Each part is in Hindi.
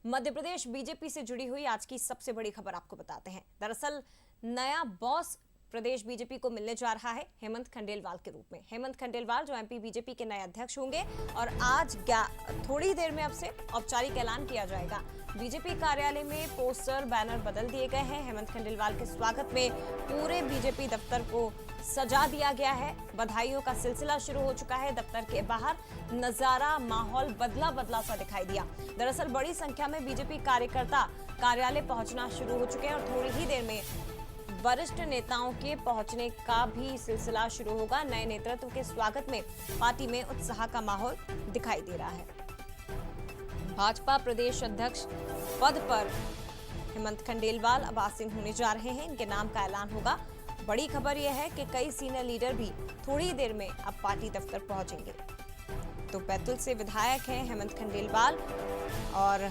मध्य प्रदेश बीजेपी से जुड़ी हुई आज की सबसे बड़ी खबर आपको बताते हैं। दरअसल नया बॉस प्रदेश बीजेपी को मिलने जा रहा है हेमंत खंडेलवाल के रूप में। हेमंत खंडेलवाल जो एमपी बीजेपी के नए अध्यक्ष होंगे और आज थोड़ी देर में अब से औपचारिक ऐलान किया जाएगा। बीजेपी कार्यालय में पोस्टर बैनर बदल दिए गए हैं। हेमंत खंडेलवाल के स्वागत में पूरे बीजेपी दफ्तर को सजा दिया गया है। बधाइयों का सिलसिला शुरू हो चुका है। दफ्तर के बाहर नजारा माहौल बदला बदला सा दिखाई दिया। दरअसल बड़ी संख्या में बीजेपी कार्यकर्ता कार्यालय पहुंचना शुरू हो चुके हैं और थोड़ी ही देर में वरिष्ठ नेताओं के पहुंचने का भी सिलसिला शुरू होगा। नए नेतृत्व के स्वागत में पार्टी में उत्साह का माहौल दिखाई दे रहा है। भाजपा प्रदेश अध्यक्ष पद पर हेमंत खंडेलवाल अब आसीन होने जा रहे हैं। इनके नाम का ऐलान होगा। बड़ी खबर यह है कि कई सीनियर लीडर भी थोड़ी देर में अब पार्टी दफ्तर पहुंचेंगे। तो बैतूल से विधायक हैं हेमंत खंडेलवाल और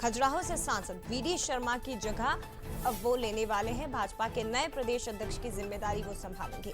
खजुराहो से सांसद वीडी शर्मा की जगह अब वो लेने वाले हैं। भाजपा के नए प्रदेश अध्यक्ष की जिम्मेदारी वो संभालेंगे।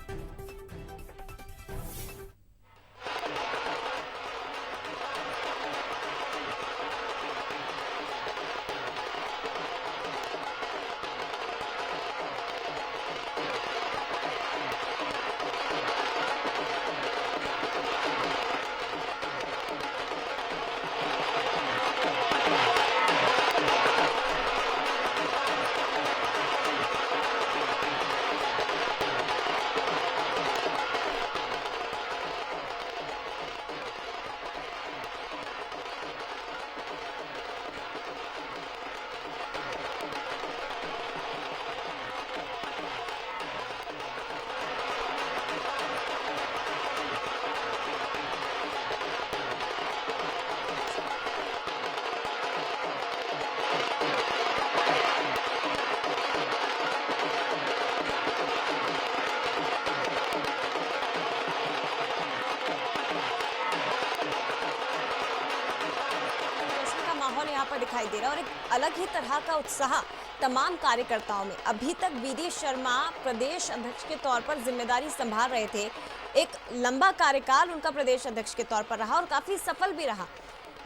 माहौल यहाँ पर दिखाई दे रहा है और एक अलग ही तरह का उत्साह तमाम कार्यकर्ताओं में। अभी तक वीडी शर्मा प्रदेश अध्यक्ष के तौर पर जिम्मेदारी संभाल रहे थे। एक लंबा कार्यकाल उनका प्रदेश अध्यक्ष के तौर पर रहा और काफी सफल भी रहा।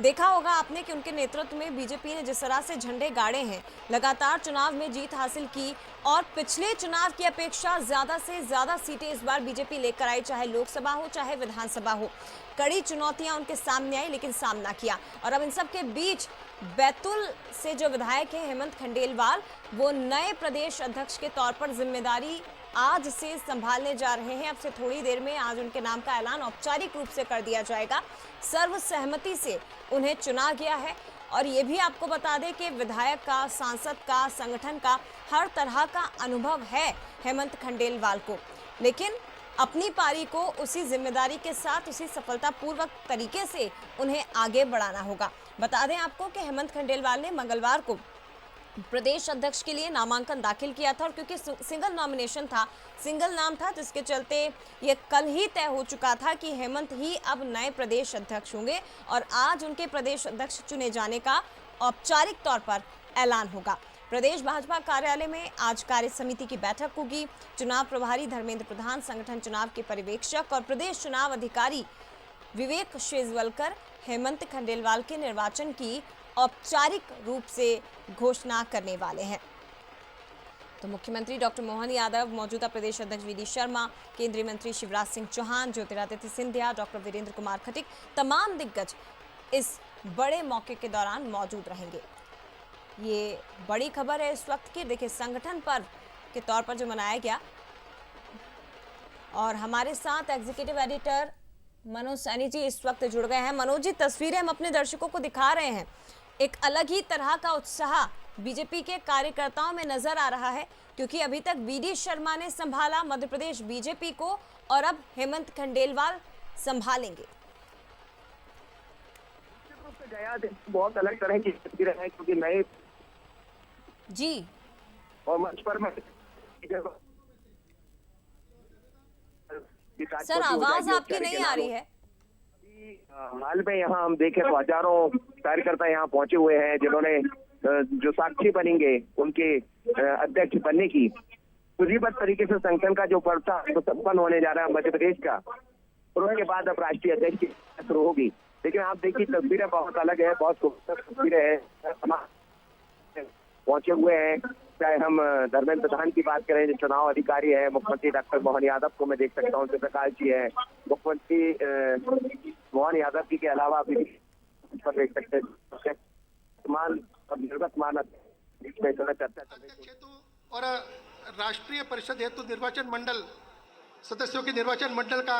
देखा होगा आपने कि उनके नेतृत्व में बीजेपी ने जिस तरह से झंडे गाड़े हैं, लगातार चुनाव में जीत हासिल की और पिछले चुनाव की अपेक्षा ज्यादा से ज्यादा सीटें इस बार बीजेपी लेकर आई, चाहे लोकसभा हो चाहे विधानसभा हो। कड़ी चुनौतियां उनके सामने आई लेकिन सामना किया। और अब इन सब के बीच बैतूल से जो विधायक है हेमंत खंडेलवाल, वो नए प्रदेश अध्यक्ष के तौर पर जिम्मेदारी आज से संभालने जा रहे हैं। अब से थोड़ी देर में आज उनके नाम का ऐलान औपचारिक रूप से कर दिया जाएगा। सर्वसहमति से उन्हें चुना गया है और ये भी आपको बता दें कि विधायक का, सांसद का, संगठन का हर तरह का अनुभव है हेमंत खंडेलवाल को, लेकिन अपनी पारी को उसी जिम्मेदारी के साथ उसी सफलतापूर्वक तरीके से उन्हें आगे बढ़ाना होगा। बता दें आपको कि हेमंत खंडेलवाल ने मंगलवार को प्रदेश अध्यक्ष के लिए नामांकन दाखिल किया था और क्योंकि सिंगल नॉमिनेशन था, सिंगल नाम था, जिसके चलते ये कल ही तय हो चुका था कि हेमंत ही अब नए प्रदेश अध्यक्ष होंगे और आज उनके प्रदेश अध्यक्ष चुने जाने का औपचारिक तौर पर ऐलान होगा। प्रदेश भाजपा कार्यालय में आज कार्य समिति की बैठक होगी। चुनाव प्रभारी धर्मेंद्र प्रधान, संगठन चुनाव के पर्यवेक्षक और प्रदेश चुनाव अधिकारी विवेक शेजवलकर हेमंत खंडेलवाल के निर्वाचन की औपचारिक रूप से घोषणा करने वाले हैं। तो मुख्यमंत्री डॉक्टर मोहन यादव, मौजूदा प्रदेश अध्यक्ष वीडी शर्मा, केंद्रीय मंत्री शिवराज सिंह चौहान, ज्योतिरादित्य सिंधिया, डॉक्टर वीरेंद्र कुमार खटीक, तमाम दिग्गज इस बड़े मौके के दौरान मौजूद रहेंगे। ये बड़ी खबर है इस वक्त की। देखिए, संगठन पर्व के तौर पर जो मनाया गया और हमारे साथ एग्जीक्यूटिव एडिटर मनोज सैनी जी इस वक्त जुड़ गए हैं। मनोज जी, तस्वीरें हम अपने दर्शकों को दिखा रहे हैं। एक अलग ही तरह का उत्साह बीजेपी के कार्यकर्ताओं में नजर आ रहा है क्योंकि अभी तक वीडी शर्मा ने संभाला मध्य प्रदेश बीजेपी को और अब हेमंत खंडेलवाल संभालेंगे। बहुत अलग तरह की तस्वीरें हैं क्योंकि नए जी और मंच पर सर, आवाज आपकी नहीं आ रही है। हाल में यहाँ हम देखें तो हजारों कार्यकर्ता यहाँ पहुंचे हुए हैं जिन्होंने जो साक्षी बनेंगे उनके अध्यक्ष बनने की सूचीबद्ध तरीके से संगठन का जो पर्व था तो संपन्न होने जा रहा है मध्य प्रदेश का और उसके बाद अब राष्ट्रीय अध्यक्ष की शुरू होगी। लेकिन आप देखिए तस्वीरें बहुत अलग है, बहुत खूबसूरत तस्वीरें हैं। पहुंचे हुए हैं। चाहे हम धर्मेंद्र प्रधान की बात करें, जो चुनाव अधिकारी है, मुख्यमंत्री डॉक्टर मोहन यादव को मैं देख सकता हूँ, प्रकाश जी है, मुख्यमंत्री मोहन यादव जी के अलावा भी पर देख सकते हैं चर्चा चल रही है। और राष्ट्रीय परिषद हेतु निर्वाचन मंडल सदस्यों के निर्वाचन मंडल का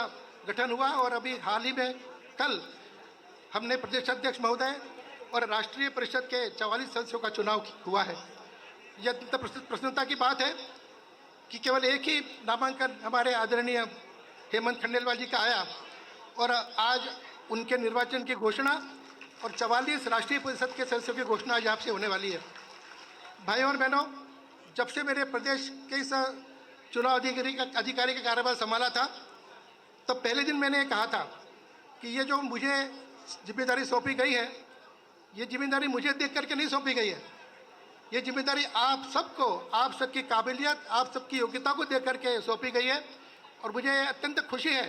गठन हुआ और अभी हाल ही में कल हमने प्रदेश अध्यक्ष महोदय और राष्ट्रीय परिषद के 44 सदस्यों का चुनाव हुआ है। यह अत्यंत प्रसन्नता की बात है कि केवल एक ही नामांकन हमारे आदरणीय हेमंत खंडेलवाल जी का आया और आज उनके निर्वाचन की घोषणा और 44 राष्ट्रीय परिषद के सदस्यों की घोषणा आज आपसे होने वाली है। भाइयों और बहनों, जब से मेरे प्रदेश के इस चुनाव अधिकारी का कार्यभार संभाला था, तब पहले दिन मैंने कहा था कि ये जो मुझे जिम्मेदारी सौंपी गई है, ये जिम्मेदारी मुझे देख करके नहीं सौंपी गई है। ये जिम्मेदारी आप सबको, आप सबकी काबिलियत, आप सबकी योग्यता को देख करके सौंपी गई है। और मुझे अत्यंत खुशी है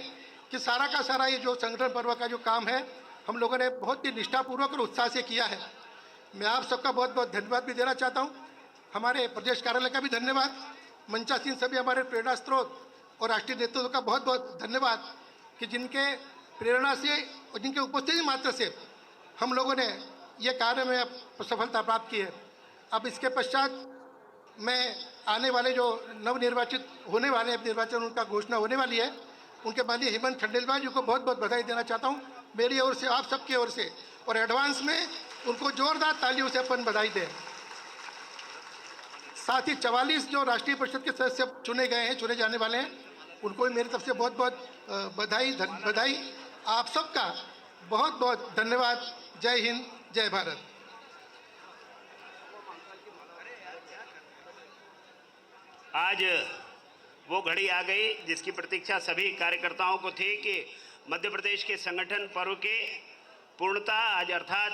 कि सारा का सारा ये जो संगठन पर्व का जो काम है, हम लोगों ने बहुत ही निष्ठापूर्वक और उत्साह से किया है। मैं आप सबका बहुत बहुत धन्यवाद भी देना चाहता हूँ। हमारे प्रदेश कार्यालय का भी धन्यवाद, मंचासीन सभी हमारे प्रेरणा स्रोत और राष्ट्रीय नेतृत्व का बहुत बहुत धन्यवाद कि जिनके प्रेरणा से और जिनके उपस्थिति मात्र से हम लोगों ने ये कार्य में सफलता प्राप्त की है। अब इसके पश्चात मैं आने वाले जो नवनिर्वाचित होने वाले हैं, निर्वाचन उनका घोषणा होने वाली है, उनके माननीय हेमंत खंडेलवाल जी को बहुत बहुत बधाई देना चाहता हूँ मेरी ओर से, आप सबकी ओर से, और एडवांस में उनको जोरदार तालियों से अपन बधाई दें। साथ ही 44 जो राष्ट्रीय परिषद के सदस्य चुने गए हैं, चुने जाने वाले हैं, उनको भी मेरी तरफ से बहुत बहुत बधाई। आप सबका बहुत बहुत धन्यवाद। जय हिंद, जय भारत। आज वो घड़ी आ गई जिसकी प्रतीक्षा सभी कार्यकर्ताओं को थी कि मध्य प्रदेश के संगठन पर्व के पूर्णता आज, अर्थात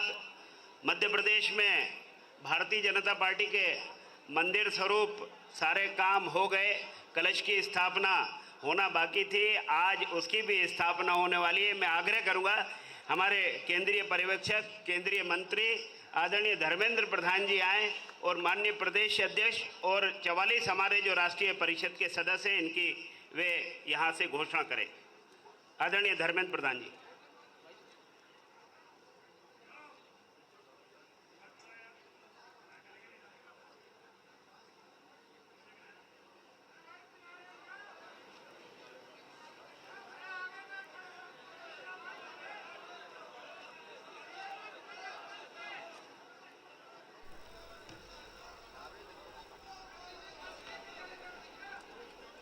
मध्य प्रदेश में भारतीय जनता पार्टी के मंदिर स्वरूप सारे काम हो गए। कलश की स्थापना होना बाकी थी, आज उसकी भी स्थापना होने वाली है। मैं आग्रह करूंगा हमारे केंद्रीय पर्यवेक्षक, केंद्रीय मंत्री आदरणीय धर्मेंद्र प्रधान जी आए और माननीय प्रदेश अध्यक्ष और 44 हमारे जो राष्ट्रीय परिषद के सदस्य हैं, इनकी वे यहाँ से घोषणा करें। आदरणीय धर्मेंद्र प्रधान जी।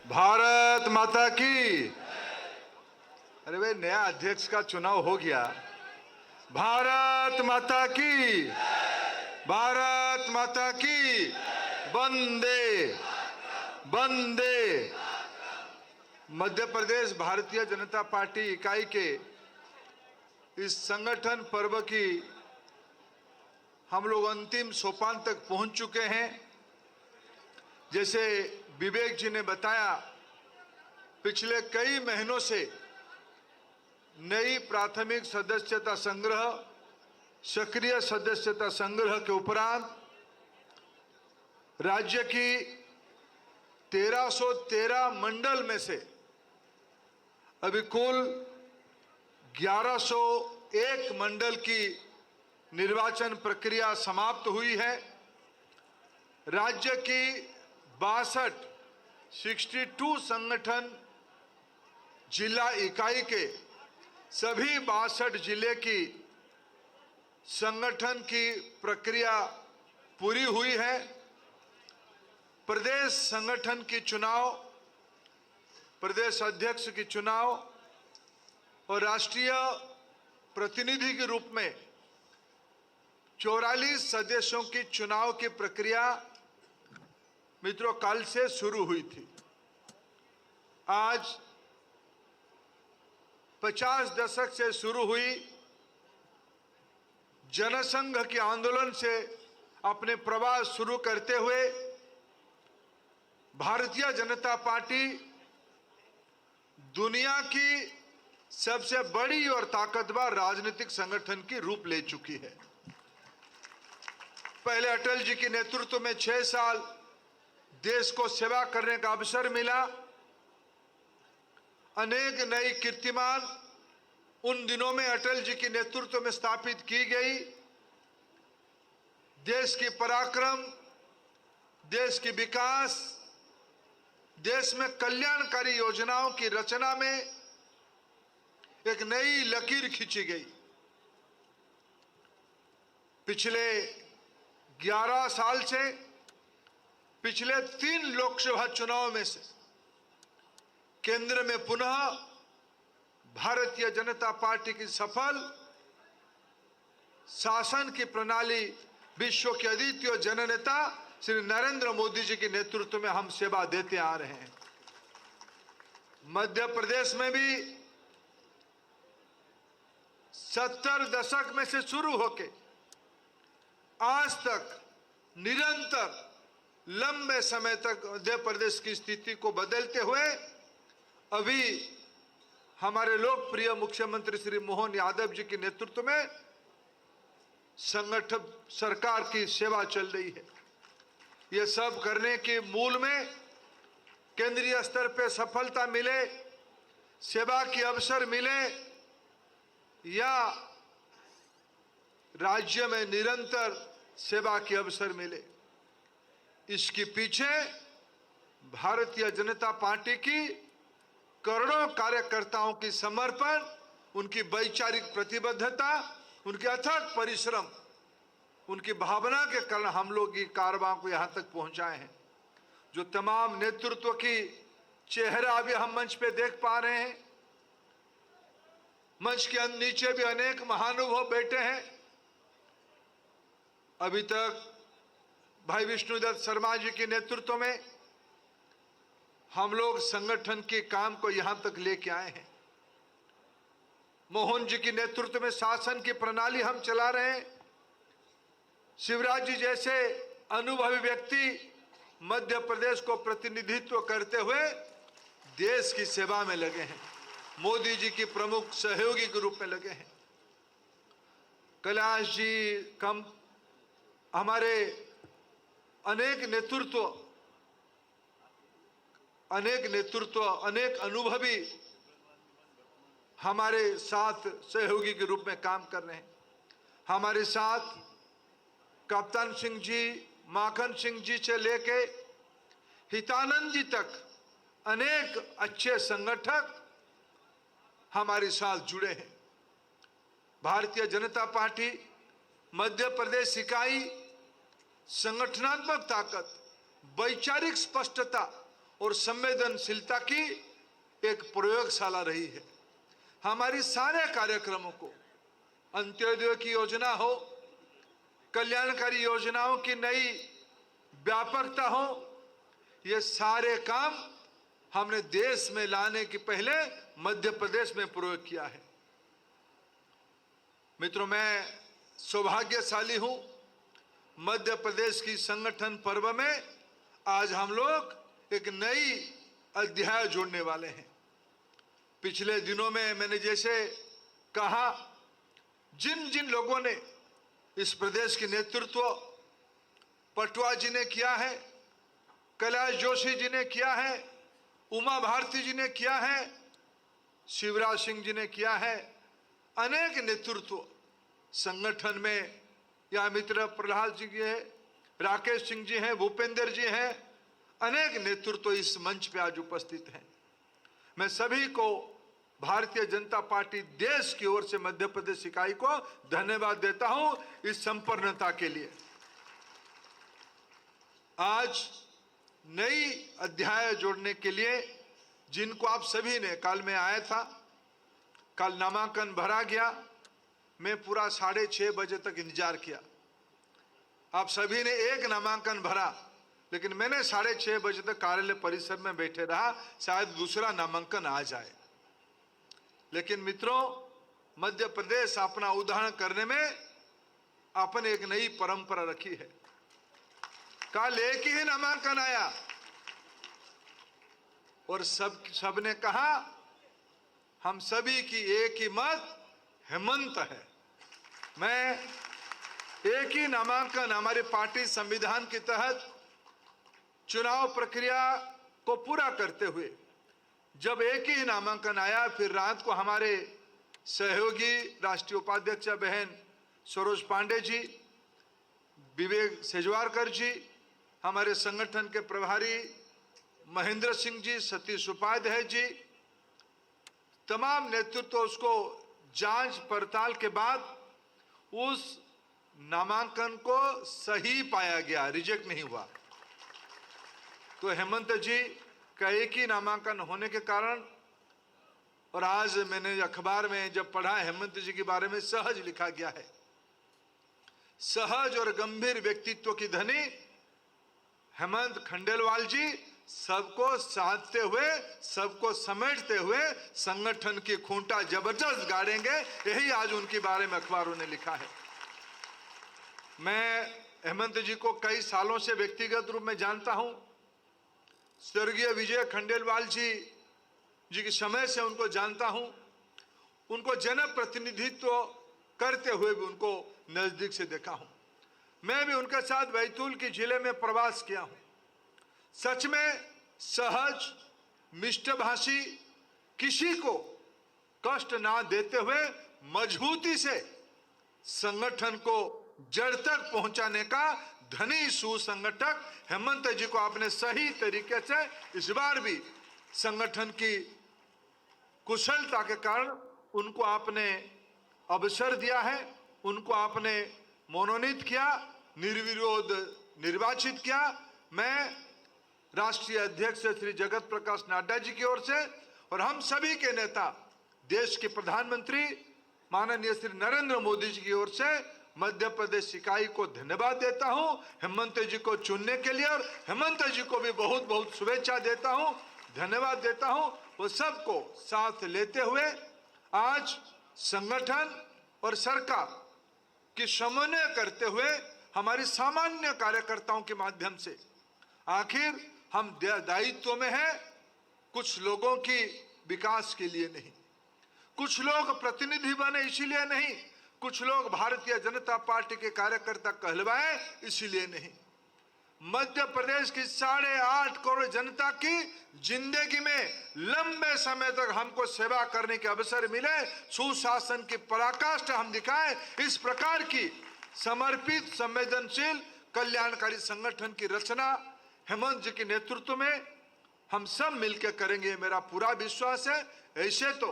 भारत माता की। अरे भाई, नया अध्यक्ष का चुनाव हो गया। भारत माता की, भारत माता की। वंदे वंदे। मध्य प्रदेश भारतीय जनता पार्टी इकाई के इस संगठन पर्व की हम लोग अंतिम सोपान तक पहुंच चुके हैं। जैसे विवेक जी ने बताया, पिछले कई महीनों से नई प्राथमिक सदस्यता संग्रह, सक्रिय सदस्यता संग्रह के उपरांत राज्य की 1313 मंडल में से अभी कुल 1101 मंडल की निर्वाचन प्रक्रिया समाप्त हुई है। राज्य की 62 संगठन जिला इकाई के सभी 62 जिले की संगठन की प्रक्रिया पूरी हुई है। प्रदेश संगठन की चुनाव, प्रदेश अध्यक्ष की चुनाव और राष्ट्रीय प्रतिनिधि के रूप में 44 सदस्यों की चुनाव की प्रक्रिया मित्रों कल से शुरू हुई थी। आज 50 दशक से शुरू हुई जनसंघ के आंदोलन से अपने प्रवास शुरू करते हुए भारतीय जनता पार्टी दुनिया की सबसे बड़ी और ताकतवर राजनीतिक संगठन की रूप ले चुकी है। पहले अटल जी के नेतृत्व में 6 साल देश को सेवा करने का अवसर मिला। अनेक नई कीर्तिमान उन दिनों में अटल जी के नेतृत्व में स्थापित की गई। देश की पराक्रम, देश की विकास, देश में कल्याणकारी योजनाओं की रचना में एक नई लकीर खींची गई। पिछले 11 साल से, पिछले 3 लोकसभा चुनाव में से केंद्र में पुनः भारतीय जनता पार्टी की सफल शासन की प्रणाली, विश्व के अद्वितीय जननेता श्री नरेंद्र मोदी जी के नेतृत्व में हम सेवा देते आ रहे हैं। मध्य प्रदेश में भी 70 दशक में से शुरू होके आज तक निरंतर लंबे समय तक मध्य प्रदेश की स्थिति को बदलते हुए अभी हमारे लोकप्रिय मुख्यमंत्री श्री मोहन यादव जी के नेतृत्व में संगठन सरकार की सेवा चल रही है। ये सब करने के मूल में केंद्रीय स्तर पे सफलता मिले, सेवा के अवसर मिले या राज्य में निरंतर सेवा के अवसर मिले, इसके पीछे भारतीय जनता पार्टी की करोड़ों कार्यकर्ताओं की समर्पण, उनकी वैचारिक प्रतिबद्धता, उनके अथक परिश्रम, उनकी भावना के कारण हम लोग ये कारवां को यहाँ तक पहुँचाए हैं। जो तमाम नेतृत्व की चेहरा अभी हम मंच पे देख पा रहे हैं, मंच के नीचे भी अनेक महानुभाव बैठे हैं। अभी तक भाई विष्णुदत्त शर्मा जी के नेतृत्व में हम लोग संगठन के काम को यहां तक लेके आए हैं। मोहन जी के नेतृत्व में शासन की प्रणाली हम चला रहे हैं। शिवराज जी जैसे अनुभवी व्यक्ति मध्य प्रदेश को प्रतिनिधित्व करते हुए देश की सेवा में लगे हैं, मोदी जी की प्रमुख सहयोगी के रूप में लगे हैं। कैलाश जी कम हमारे अनेक नेतृत्व अनेक अनुभवी हमारे साथ सहयोगी के रूप में काम कर रहे हैं। हमारे साथ कप्तान सिंह जी, माखन सिंह जी से लेके हितानंद जी तक अनेक अच्छे संगठक हमारे साथ जुड़े हैं। भारतीय जनता पार्टी मध्य प्रदेश इकाई संगठनात्मक ताकत, वैचारिक स्पष्टता और संवेदनशीलता की एक प्रयोगशाला रही है। हमारी सारे कार्यक्रमों को, अंत्योदय की योजना हो, कल्याणकारी योजनाओं की नई व्यापकता हो, ये सारे काम हमने देश में लाने के पहले मध्य प्रदेश में प्रयोग किया है। मित्रों, मैं सौभाग्यशाली हूं, मध्य प्रदेश की संगठन पर्व में आज हम लोग एक नई अध्याय जोड़ने वाले हैं। पिछले दिनों में मैंने जैसे कहा, जिन जिन लोगों ने इस प्रदेश के नेतृत्व पटवा जी ने किया है, कैलाश जोशी जी ने किया है, उमा भारती जी ने किया है, शिवराज सिंह जी ने किया है, अनेक नेतृत्व संगठन में, या मित्र प्रहलाद जी है, राकेश सिंह जी हैं, भूपेंद्र जी हैं, अनेक नेतृत्व इस मंच पे आज उपस्थित हैं। मैं सभी को भारतीय जनता पार्टी देश की ओर से मध्य प्रदेश इकाई को धन्यवाद देता हूं इस संपन्नता के लिए। आज नई अध्याय जोड़ने के लिए जिनको आप सभी ने, कल मैं आया था, कल नामांकन भरा गया, मैं पूरा 6:30 बजे तक इंतजार किया। आप सभी ने एक नामांकन भरा, लेकिन मैंने 6:30 बजे तक कार्यालय परिसर में बैठे रहा, शायद दूसरा नामांकन आ जाए। लेकिन मित्रों, मध्य प्रदेश अपना उदाहरण करने में आपने एक नई परंपरा रखी है। कल एक ही नामांकन आया और सबने कहा हम सभी की एक ही मत हेमंत है। मैं एक ही नामांकन हमारी पार्टी संविधान के तहत चुनाव प्रक्रिया को पूरा करते हुए जब एक ही नामांकन आया, फिर रात को हमारे सहयोगी राष्ट्रीय उपाध्यक्ष बहन सरोज पांडे जी, विवेक सेजवारकर जी, हमारे संगठन के प्रभारी महेंद्र सिंह जी, सतीश उपाध्याय जी, तमाम नेतृत्व उसको जांच पड़ताल के बाद उस नामांकन को सही पाया गया, रिजेक्ट नहीं हुआ। तो हेमंत जी का एक ही नामांकन होने के कारण, और आज मैंने अखबार में जब पढ़ा हेमंत जी के बारे में सहज लिखा गया है, सहज और गंभीर व्यक्तित्व की धनी हेमंत खंडेलवाल जी सबको साधते हुए, सबको समेटते हुए संगठन की खूंटा जबरदस्त गाड़ेंगे, यही आज उनके बारे में अखबारों ने लिखा है। मैं हेमंत जी को कई सालों से व्यक्तिगत रूप में जानता हूं। स्वर्गीय विजय खंडेलवाल जी के समय से उनको जानता हूं। उनको जनप्रतिनिधित्व करते हुए भी उनको नजदीक से देखा हूं। मैं भी उनके साथ बैतूल के जिले में प्रवास किया हूं। सच में सहज, मिष्टभाषी, किसी को कष्ट ना देते हुए मजबूती से संगठन को जड़ तक पहुंचाने का धनी सुसंगठक हेमंत जी को आपने सही तरीके से इस बार भी संगठन की कुशलता के कारण उनको आपने अवसर दिया है, उनको आपने मनोनीत किया, निर्विरोध निर्वाचित किया। मैं राष्ट्रीय अध्यक्ष श्री जगत प्रकाश नड्डा जी की ओर से और हम सभी के नेता, देश के प्रधानमंत्री माननीय श्री नरेंद्र मोदी जी की ओर से मध्य प्रदेश इकाई को धन्यवाद देता हूं हेमंत जी को चुनने के लिए, और हेमंत जी को भी बहुत बहुत शुभेच्छा देता हूं, धन्यवाद देता हूं। वो सबको साथ लेते हुए आज संगठन और सरकार की समन्वय करते हुए हमारे सामान्य कार्यकर्ताओं के माध्यम से आखिर हम दायित्व में हैं, कुछ लोगों की विकास के लिए नहीं, कुछ लोग प्रतिनिधि बने इसीलिए नहीं, कुछ लोग भारतीय जनता पार्टी के कार्यकर्ता कहलवाए इसीलिए नहीं। मध्य प्रदेश की 8.5 करोड़ जनता की जिंदगी में लंबे समय तक हमको सेवा करने के अवसर मिले, सुशासन की पराकाष्ठा हम दिखाएं, इस प्रकार की समर्पित, संवेदनशील, कल्याणकारी संगठन की रचना हेमंत जी के नेतृत्व में हम सब मिलकर करेंगे, मेरा पूरा विश्वास है। ऐसे तो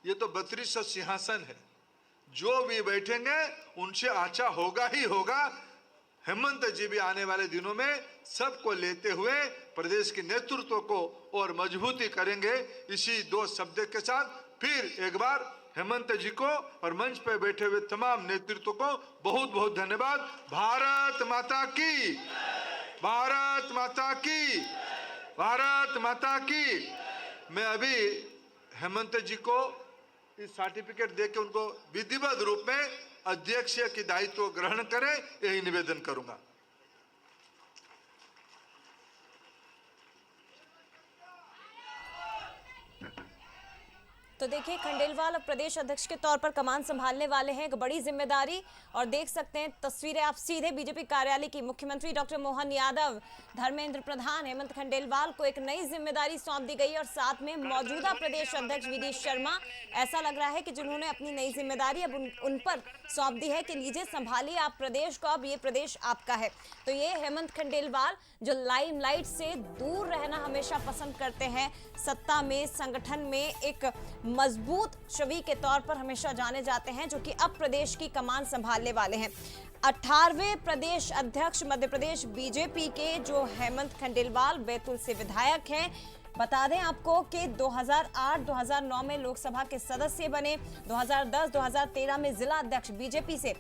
ये तो 32 सिंहासन है, जो भी बैठेंगे उनसे अच्छा होगा ही होगा। हेमंत जी भी आने वाले दिनों में सबको लेते हुए प्रदेश के नेतृत्व को और मजबूती करेंगे। इसी 2 शब्द के साथ फिर एक बार हेमंत जी को और मंच पर बैठे हुए तमाम नेतृत्व को बहुत बहुत धन्यवाद। भारत माता की, भारत माता की, भारत माता की। मैं अभी हेमंत जी को इस सर्टिफिकेट देकर उनको विधिवत रूप में अध्यक्ष की दायित्व ग्रहण करें, यही निवेदन करूंगा। तो देखिए, खंडेलवाल अब प्रदेश अध्यक्ष के तौर पर कमान संभालने वाले हैं, एक बड़ी जिम्मेदारी। और देख सकते हैं तस्वीरें आप सीधे बीजेपी कार्यालय की। मुख्यमंत्री डॉक्टर मोहन यादव, धर्मेंद्र प्रधान, हेमंत खंडेलवाल को एक नई जिम्मेदारी सौंप दी गई और साथ में मौजूदा प्रदेश अध्यक्ष वीडी शर्मा, ऐसा लग रहा है कि जिन्होंने अपनी नई जिम्मेदारी अब उन पर सौंप दी है कि लीजिए संभालिए आप प्रदेश को, अब ये प्रदेश आपका है। तो ये हेमंत खंडेलवाल जो लाइमलाइट से दूर रहना हमेशा पसंद करते हैं, सत्ता में, संगठन में एक मजबूत छवि के तौर पर हमेशा जाने जाते हैं, जो कि अब प्रदेश की कमान संभालने वाले हैं। 18वें प्रदेश अध्यक्ष मध्य प्रदेश बीजेपी के जो हेमंत खंडेलवाल बैतूल से विधायक हैं। बता दें आपको कि 2008-2009 में लोकसभा के सदस्य बने, 2010-2013 में जिला अध्यक्ष बीजेपी से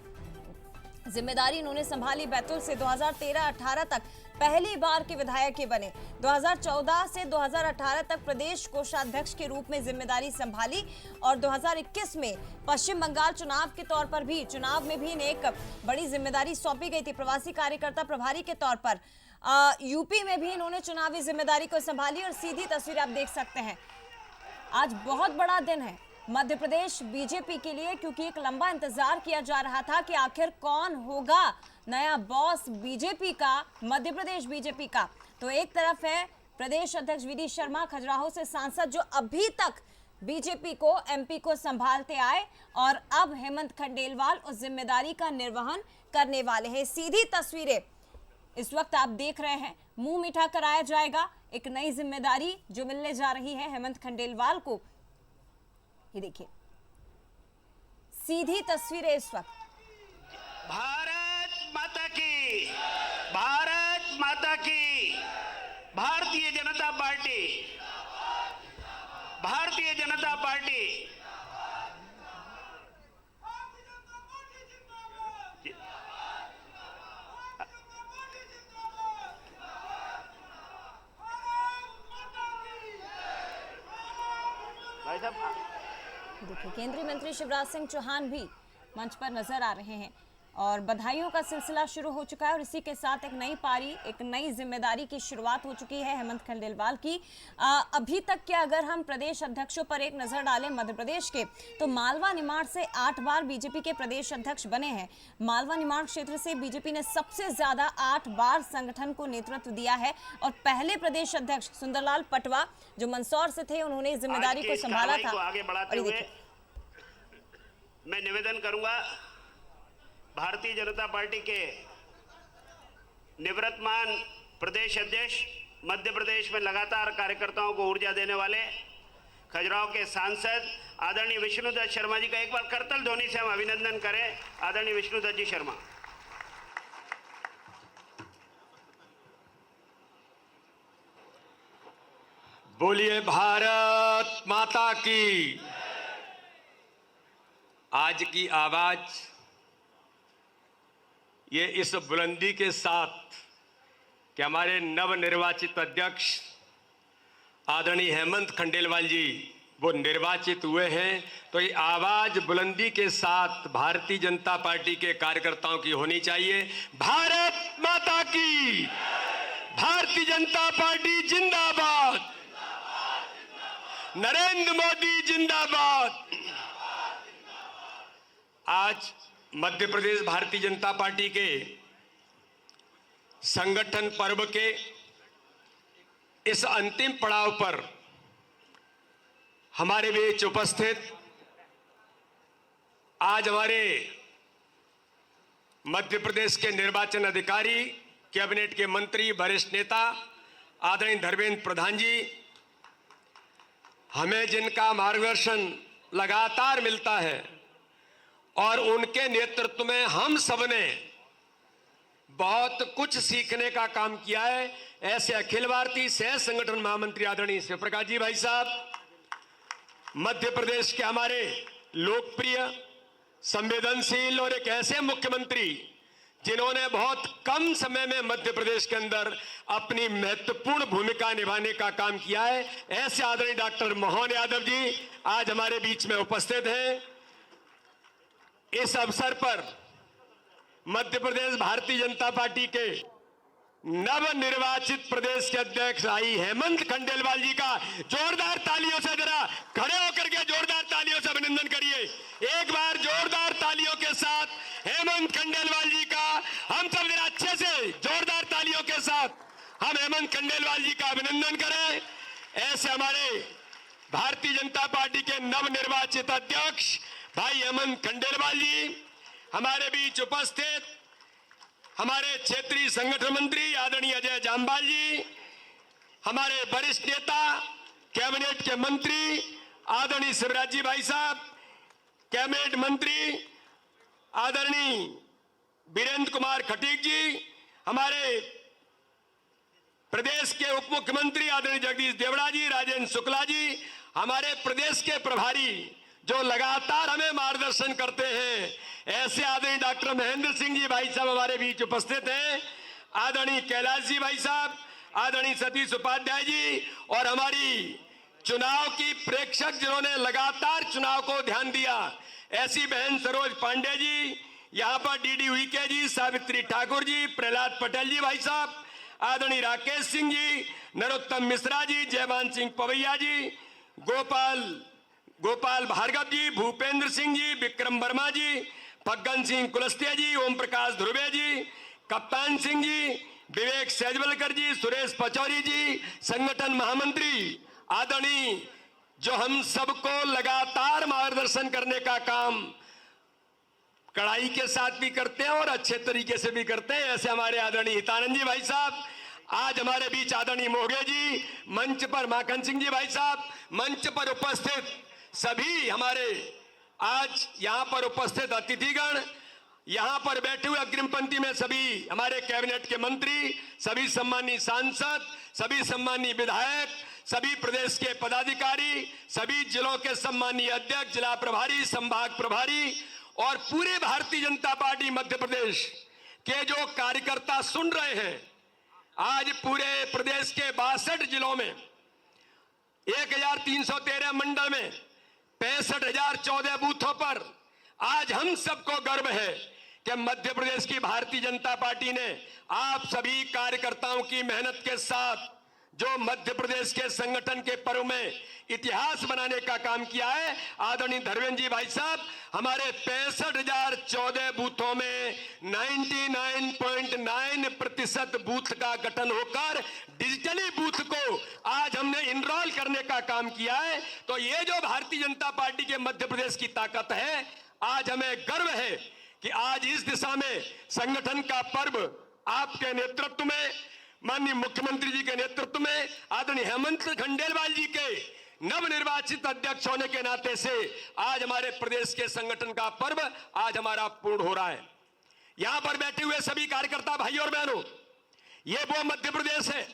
जिम्मेदारी इन्होंने संभाली। बैतूल से 2013-18 तक पहली बार के विधायक बने। 2014 से 2018 तक प्रदेश कोषाध्यक्ष के रूप में जिम्मेदारी संभाली और 2021 में पश्चिम बंगाल चुनाव के तौर पर भी, चुनाव में भी इन्हें एक बड़ी जिम्मेदारी सौंपी गई थी प्रवासी कार्यकर्ता प्रभारी के तौर पर। यूपी में भी इन्होंने चुनावी जिम्मेदारी को संभाली और सीधी तस्वीर आप देख सकते हैं। आज बहुत बड़ा दिन है, मध्य प्रदेश बीजेपी के लिए, क्योंकि एक लंबा इंतजार किया जा रहा था कि आखिर कौन होगा नया बॉस बीजेपी का, मध्य प्रदेश बीजेपी का। तो एक तरफ है प्रदेश अध्यक्ष वीडी शर्मा, खजुराहो से सांसद, जो अभी तक बीजेपी को, एमपी को संभालते आए, और अब हेमंत खंडेलवाल उस जिम्मेदारी का निर्वहन करने वाले हैं। सीधी तस्वीरें इस वक्त आप देख रहे हैं, मुंह मीठा कराया जाएगा, एक नई जिम्मेदारी जो मिलने जा रही है हेमंत खंडेलवाल को। ये देखिए सीधी तस्वीरें इस वक्त। भारत माता की, भारत माता की, भारतीय जनता पार्टी, भारतीय जनता पार्टी। भाई साहब, देखिए केंद्रीय मंत्री शिवराज सिंह चौहान भी मंच पर नजर आ रहे हैं और बधाइयों का सिलसिला शुरू हो चुका है, और इसी के साथ एक नई पारी, एक नई जिम्मेदारी की शुरुआत हो चुकी है हेमंत खंडेलवाल की। अभी तक के अगर हम प्रदेश अध्यक्षों पर एक नजर डालें मध्य प्रदेश के, तो मालवा निमाड़ से 8 बार बीजेपी के प्रदेश अध्यक्ष बने हैं। मालवा निमाड़ क्षेत्र से बीजेपी ने सबसे ज्यादा 8 बार संगठन को नेतृत्व दिया है, और पहले प्रदेश अध्यक्ष सुंदरलाल पटवा जो मंदसौर से थे, उन्होंने इस जिम्मेदारी को संभाला था। आगे बढ़ाते हुए मैं निवेदन करूंगा भारतीय जनता पार्टी के निवर्तमान प्रदेश अध्यक्ष, मध्य प्रदेश में लगातार कार्यकर्ताओं को ऊर्जा देने वाले खजुराहो के सांसद आदरणीय विष्णुदत्त शर्मा जी का एक बार करतल ध्वनि से हम अभिनंदन करें। आदरणीय विष्णुदत्त जी शर्मा। बोलिए भारत माता की। आज की आवाज ये इस बुलंदी के साथ कि हमारे नवनिर्वाचित अध्यक्ष आदरणीय हेमंत खंडेलवाल जी वो निर्वाचित हुए हैं, तो ये आवाज बुलंदी के साथ भारतीय जनता पार्टी के कार्यकर्ताओं की होनी चाहिए। भारत माता की, भारतीय जनता पार्टी जिंदाबाद, नरेंद्र मोदी जिंदाबाद। आज मध्य प्रदेश भारतीय जनता पार्टी के संगठन पर्व के इस अंतिम पड़ाव पर हमारे बीच उपस्थित आज हमारे मध्य प्रदेश के निर्वाचन अधिकारी, कैबिनेट के मंत्री, वरिष्ठ नेता आदरणीय धर्मेंद्र प्रधान जी, हमें जिनका मार्गदर्शन लगातार मिलता है और उनके नेतृत्व में हम सबने बहुत कुछ सीखने का काम किया है, ऐसे अखिल भारतीय सह संगठन महामंत्री आदरणीय शिव प्रकाश जी भाई साहब, मध्य प्रदेश के हमारे लोकप्रिय, संवेदनशील और एक ऐसे मुख्यमंत्री जिन्होंने बहुत कम समय में मध्य प्रदेश के अंदर अपनी महत्वपूर्ण भूमिका निभाने का काम किया है, ऐसे आदरणीय डॉक्टर मोहन यादव जी आज हमारे बीच में उपस्थित हैं। इस अवसर पर मध्य प्रदेश भारतीय जनता पार्टी के नवनिर्वाचित प्रदेश के अध्यक्ष आई हेमंत खंडेलवाल जी का जोरदार तालियों से, जरा खड़े होकर के जोरदार तालियों से अभिनंदन करिए। एक बार जोरदार तालियों के साथ हेमंत खंडेलवाल जी का हम सब जरा अच्छे से जोरदार तालियों के साथ हम हेमंत खंडेलवाल जी का अभिनंदन करें। ऐसे हमारे भारतीय जनता पार्टी के नवनिर्वाचित अध्यक्ष भाई हेमंत खंडेलवाल जी हमारे बीच उपस्थित, हमारे क्षेत्रीय संगठन मंत्री आदरणीय अजय जामवाल जी, हमारे वरिष्ठ नेता कैबिनेट के मंत्री आदरणीय शिवराज जी भाई साहब, कैबिनेट मंत्री आदरणीय वीरेंद्र कुमार खटीक जी, हमारे प्रदेश के उप मुख्यमंत्री आदरणीय जगदीश देवड़ा जी, राजेंद्र शुक्ला जी, हमारे प्रदेश के प्रभारी जो लगातार हमें मार्गदर्शन करते हैं, ऐसे आदरणीय डॉक्टर महेंद्र सिंह जी भाई साहब हमारे बीच उपस्थित हैं, आदरणीय कैलाश जी भाई साहब, आदरणीय सतीश उपाध्याय जी, और हमारी चुनाव की प्रेक्षक जिन्होंने लगातार चुनाव को ध्यान दिया, ऐसी बहन सरोज पांडे जी, यहाँ पर डीडी उइके जी, सावित्री ठाकुर जी, प्रहलाद पटेल जी भाई साहब, आदरणीय राकेश सिंह जी, नरोत्तम मिश्रा जी, जयमान सिंह पवैया जी, गोपाल गोपाल भार्गव जी, भूपेंद्र सिंह जी, विक्रम वर्मा जी, फग्गन सिंह कुलस्ते जी, ओम प्रकाश ध्रुवे जी, कप्तान सिंह जी, विवेक सेजवलकर जी, सुरेश पचौरी जी, संगठन महामंत्री आदरणीय जो हम सबको लगातार मार्गदर्शन करने का काम कड़ाई के साथ भी करते हैं और अच्छे तरीके से भी करते हैं, ऐसे हमारे आदरणीय हितानंद जी भाई साहब, आज हमारे बीच आदरणीय मोगे जी, मंच पर माखन सिंह जी भाई साहब, मंच पर उपस्थित सभी हमारे आज यहां पर उपस्थित अतिथिगण, यहां पर बैठे हुए अग्रिम पंक्ति में सभी हमारे कैबिनेट के मंत्री, सभी सम्मानीय सांसद, सभी सम्मानीय विधायक, सभी प्रदेश के पदाधिकारी, सभी जिलों के सम्मानीय अध्यक्ष, जिला प्रभारी, संभाग प्रभारी और पूरे भारतीय जनता पार्टी मध्य प्रदेश के जो कार्यकर्ता सुन रहे हैं, आज पूरे प्रदेश के 62 जिलों में 1313 मंडल में 65,014 बूथों पर आज हम सबको गर्व है कि मध्य प्रदेश की भारतीय जनता पार्टी ने आप सभी कार्यकर्ताओं की मेहनत के साथ जो मध्य प्रदेश के संगठन के पर्व में इतिहास बनाने का काम किया है। आदरणीय धर्मेंद्र जी भाई साहब, हमारे 65,014 बूथों में 99.9% बूथ का गठन होकर डिजिटली बूथ को आज हमने इनरोल करने का काम किया है। तो ये जो भारतीय जनता पार्टी के मध्य प्रदेश की ताकत है, आज हमें गर्व है कि आज इस दिशा में संगठन का पर्व आपके नेतृत्व में, माननीय मुख्यमंत्री जी के नेतृत्व में, आदरणीय हेमंत खंडेलवाल जी के नवनिर्वाचित अध्यक्ष होने के नाते से आज हमारे प्रदेश के संगठन का पर्व आज हमारा पूर्ण हो रहा है। यहां पर बैठे हुए सभी कार्यकर्ता भाइयों और बहनों, ये वो मध्य प्रदेश है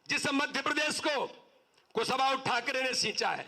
जिस मध्य प्रदेश को कुशवाहा ठाकरे ने सींचा है,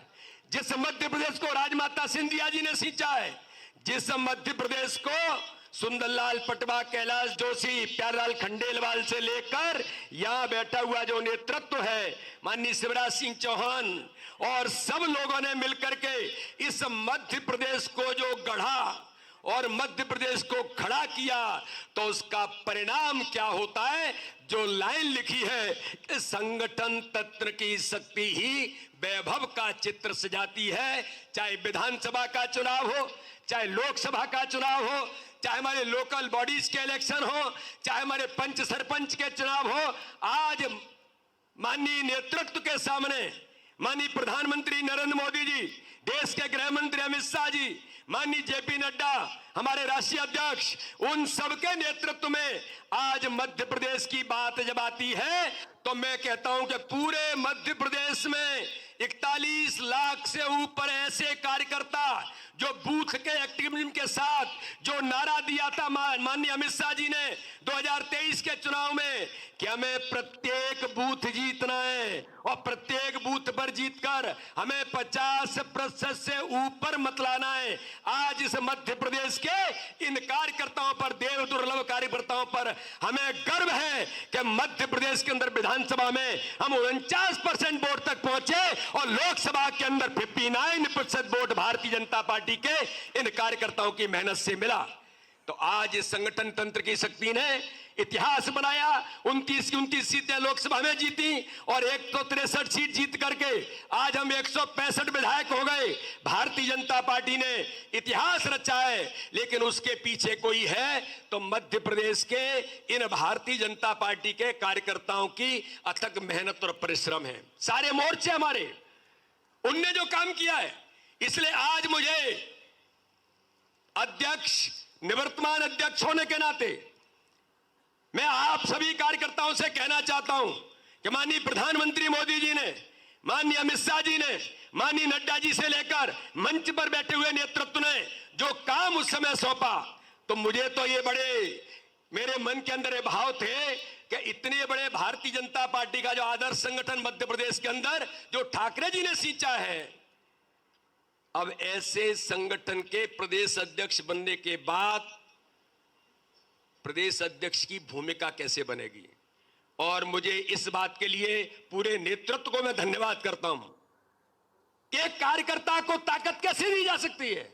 जिस मध्य प्रदेश को राजमाता सिंधिया जी ने सींचा है, जिस मध्य प्रदेश को सुंदरलाल पटवा, कैलाश जोशी, प्यारेलाल खंडेलवाल से लेकर यहां बैठा हुआ जो नेतृत्व है माननीय शिवराज सिंह चौहान और सब लोगों ने मिलकर के इस मध्य प्रदेश को जो गढ़ा और मध्य प्रदेश को खड़ा किया, तो उसका परिणाम क्या होता है? जो लाइन लिखी है कि संगठन तंत्र की शक्ति ही वैभव का चित्र सजाती है। चाहे विधानसभा का चुनाव हो, चाहे लोकसभा का चुनाव हो, चाहे हमारे लोकल बॉडीज के इलेक्शन हो, चाहे हमारे पंच सरपंच के चुनाव हो, आज माननीय नेतृत्व के सामने माननीय प्रधानमंत्री नरेंद्र मोदी जी, देश के गृह मंत्री अमित शाह जी, माननीय जेपी नड्डा, हमारे राष्ट्रीय अध्यक्ष, उन सबके नेतृत्व में आज मध्य प्रदेश की बात जब आती है तो मैं कहता हूं कि पूरे मध्य प्रदेश में 41 लाख से ऊपर ऐसे कार्यकर्ता जो बूथ के एक्टिविज्म के साथ जो नारा दिया था माननीय अमित शाह जी ने 2023 के चुनाव में कि हमें प्रत्येक बूथ जीतना है और प्रत्येक बूथ पर जीतकर हमें 50% से ऊपर मत लाना है। आज इस मध्य प्रदेश के इन कार्यकर्ताओं पर, देव दुर्लभ कार्यकर्ताओं पर हमें गर्व है कि मध्य प्रदेश के अंदर विधानसभा में हम 49% वोट तक पहुंचे और लोकसभा के अंदर 59% वोट भारतीय जनता पार्टी के इन कार्यकर्ताओं की मेहनत से मिला। तो आज इस संगठन तंत्र की शक्ति ने इतिहास बनाया। 29 सीटें लोकसभा में जीती और 163 सीट जीत करके आज हम 165 विधायक हो गए। भारतीय जनता पार्टी ने इतिहास रचा है, लेकिन उसके पीछे कोई है तो मध्य प्रदेश के इन भारतीय जनता पार्टी के कार्यकर्ताओं की अथक मेहनत और परिश्रम है। सारे मोर्चे हमारे, उनने जो काम किया है, इसलिए आज मुझे अध्यक्ष, निवर्तमान अध्यक्ष होने के नाते मैं आप सभी कार्यकर्ताओं से कहना चाहता हूं कि माननीय प्रधानमंत्री मोदी जी ने, माननीय अमित शाह जी ने, माननीय नड्डा जी से लेकर मंच पर बैठे हुए नेतृत्व ने जो काम उस समय सौंपा, तो मुझे तो ये बड़े मेरे मन के अंदर ये भाव थे कि इतने बड़े भारतीय जनता पार्टी का जो आदर्श संगठन मध्य प्रदेश के अंदर जो ठाकरे जी ने सींचा है, अब ऐसे संगठन के प्रदेश अध्यक्ष बनने के बाद प्रदेश अध्यक्ष की भूमिका कैसे बनेगी। और मुझे इस बात के लिए पूरे नेतृत्व को मैं धन्यवाद करता हूं। एक कार्यकर्ता को ताकत कैसे दी जा सकती है,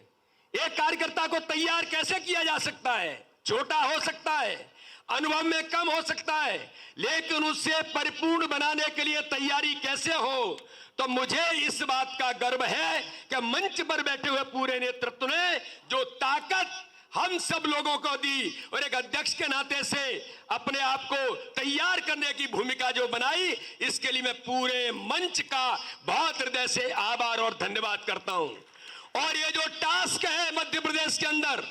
एक कार्यकर्ता को तैयार कैसे किया जा सकता है। छोटा हो सकता है, अनुभव में कम हो सकता है, लेकिन उसे परिपूर्ण बनाने के लिए तैयारी कैसे हो, तो मुझे इस बात का गर्व है कि मंच पर बैठे हुए पूरे नेतृत्व ने जो ताकत हम सब लोगों को दी और एक अध्यक्ष के नाते से अपने आप को तैयार करने की भूमिका जो बनाई, इसके लिए मैं पूरे मंच का बहुत हृदय से आभार और धन्यवाद करता हूं। और ये जो टास्क है मध्य प्रदेश के अंदर,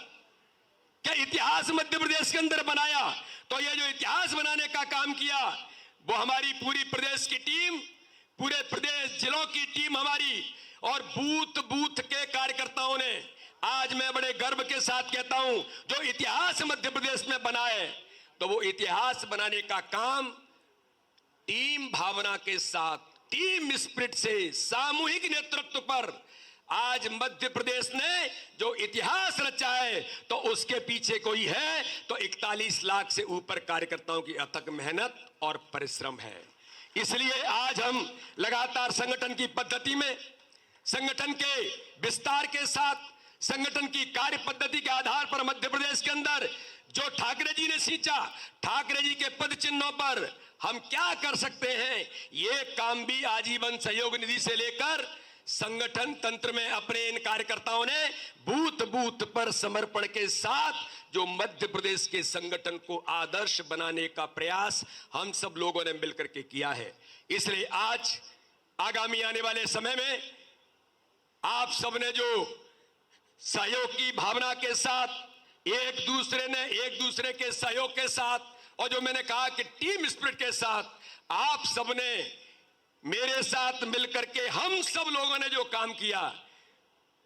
क्या इतिहास मध्य प्रदेश के अंदर बनाया, तो ये जो इतिहास बनाने का काम किया वो हमारी पूरी प्रदेश की टीम, पूरे प्रदेश जिलों की टीम हमारी और बूथ बूथ के कार्यकर्ताओं ने, आज मैं बड़े गर्व के साथ कहता हूं, जो इतिहास मध्य प्रदेश में बना है, तो वो इतिहास बनाने का काम टीम भावना के साथ, टीम स्पिरिट से, सामूहिक नेतृत्व पर आज मध्य प्रदेश ने जो इतिहास रचा है, तो उसके पीछे कोई है तो 41 लाख से ऊपर कार्यकर्ताओं की अथक मेहनत और परिश्रम है। इसलिए आज हम लगातार संगठन की पद्धति में, संगठन के विस्तार के साथ, संगठन की कार्य पद्धति के आधार पर मध्य प्रदेश के अंदर जो ठाकरे जी ने सींचा, ठाकरे जी के पद चिन्हों पर हम क्या कर सकते हैं, ये काम भी आजीवन सहयोग निधि से लेकर संगठन तंत्र में अपने इन कार्यकर्ताओं ने बूथ बूथ पर समर्पण के साथ जो मध्य प्रदेश के संगठन को आदर्श बनाने का प्रयास हम सब लोगों ने मिलकर के किया है। इसलिए आज आगामी आने वाले समय में आप सबने जो सहयोग की भावना के साथ, एक दूसरे के सहयोग के साथ, और जो मैंने कहा कि टीम स्पिरिट के साथ आप सबने मेरे साथ मिलकर के हम सब लोगों ने जो काम किया,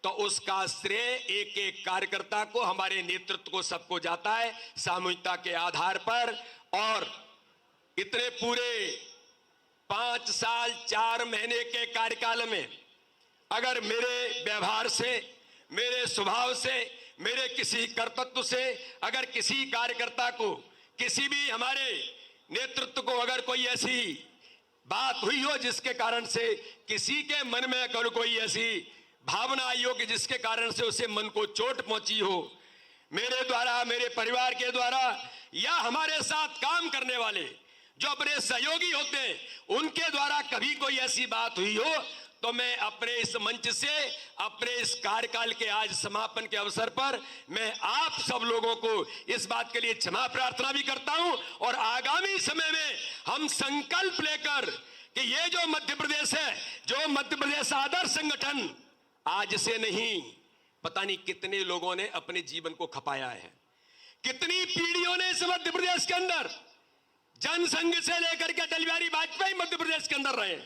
तो उसका श्रेय एक एक कार्यकर्ता को, हमारे नेतृत्व को, सबको जाता है सामूहिकता के आधार पर। और इतने पूरे 5 साल 4 महीने के कार्यकाल में अगर मेरे व्यवहार से, मेरे स्वभाव से, मेरे किसी कर्तव्य से अगर किसी कार्यकर्ता को, किसी भी हमारे नेतृत्व को अगर कोई ऐसी बात हुई हो जिसके कारण से किसी के मन में अगर कोई ऐसी भावना आई हो कि जिसके कारण से उसे मन को चोट पहुंची हो, मेरे द्वारा, मेरे परिवार के द्वारा, या हमारे साथ काम करने वाले जो अपने सहयोगी होते हैं उनके द्वारा कभी कोई ऐसी बात हुई हो, तो मैं अपने इस मंच से, अपने इस कार्यकाल के आज समापन के अवसर पर मैं आप सब लोगों को इस बात के लिए क्षमा प्रार्थना भी करता हूं। और आगामी समय में हम संकल्प लेकर कि ये जो मध्य प्रदेश है, जो मध्य प्रदेश आदर्श संगठन, आज से नहीं, पता नहीं कितने लोगों ने अपने जीवन को खपाया है, कितनी पीढ़ियों ने इस मध्य प्रदेश के अंदर, जनसंघ से लेकर के अटल बिहारी वाजपेयी मध्य प्रदेश के अंदर रहे।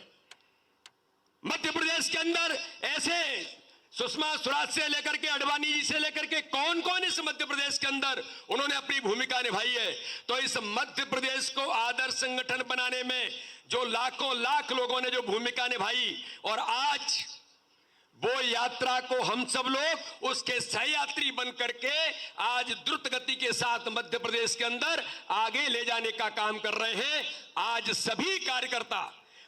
मध्य प्रदेश के अंदर ऐसे सुषमा स्वराज से लेकर के अडवाणी जी से लेकर के कौन कौन इस मध्य प्रदेश के अंदर उन्होंने अपनी भूमिका निभाई है। तो इस मध्य प्रदेश को आदर्श संगठन बनाने में जो लाखों लाख लोगों ने जो भूमिका निभाई, और आज वो यात्रा को हम सब लोग उसके सहयात्री बन करके आज द्रुत गति के साथ मध्य प्रदेश के अंदर आगे ले जाने का काम कर रहे हैं। आज सभी कार्यकर्ता,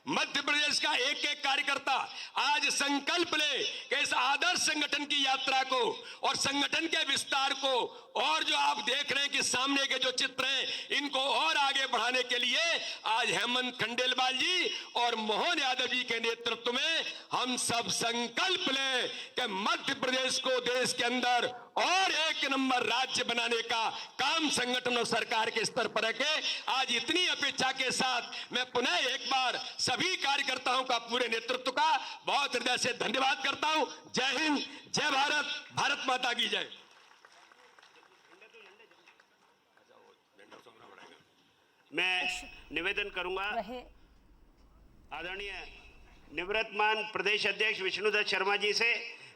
मध्य प्रदेश का एक एक कार्यकर्ता आज संकल्प ले कि इस आदर्श संगठन की यात्रा को और संगठन के विस्तार को, और जो आप देख रहे हैं कि सामने के जो चित्र हैं, इनको और आगे बढ़ाने के लिए आज हेमंत खंडेलवाल जी और मोहन यादव जी के नेतृत्व में हम सब संकल्प लें कि मध्य प्रदेश को देश के अंदर और एक नंबर राज्य बनाने का काम संगठन और सरकार के स्तर पर रखे। आज इतनी अपेक्षा के साथ मैं पुनः एक बार सभी कार्यकर्ताओं का, पूरे नेतृत्व का बहुत हृदय से धन्यवाद करता हूं। जय हिंद, जय भारत, भारत माता की जय। मैं निवेदन करूंगा आदरणीय निवृत्तमान प्रदेश अध्यक्ष विष्णुदत्त शर्मा जी से,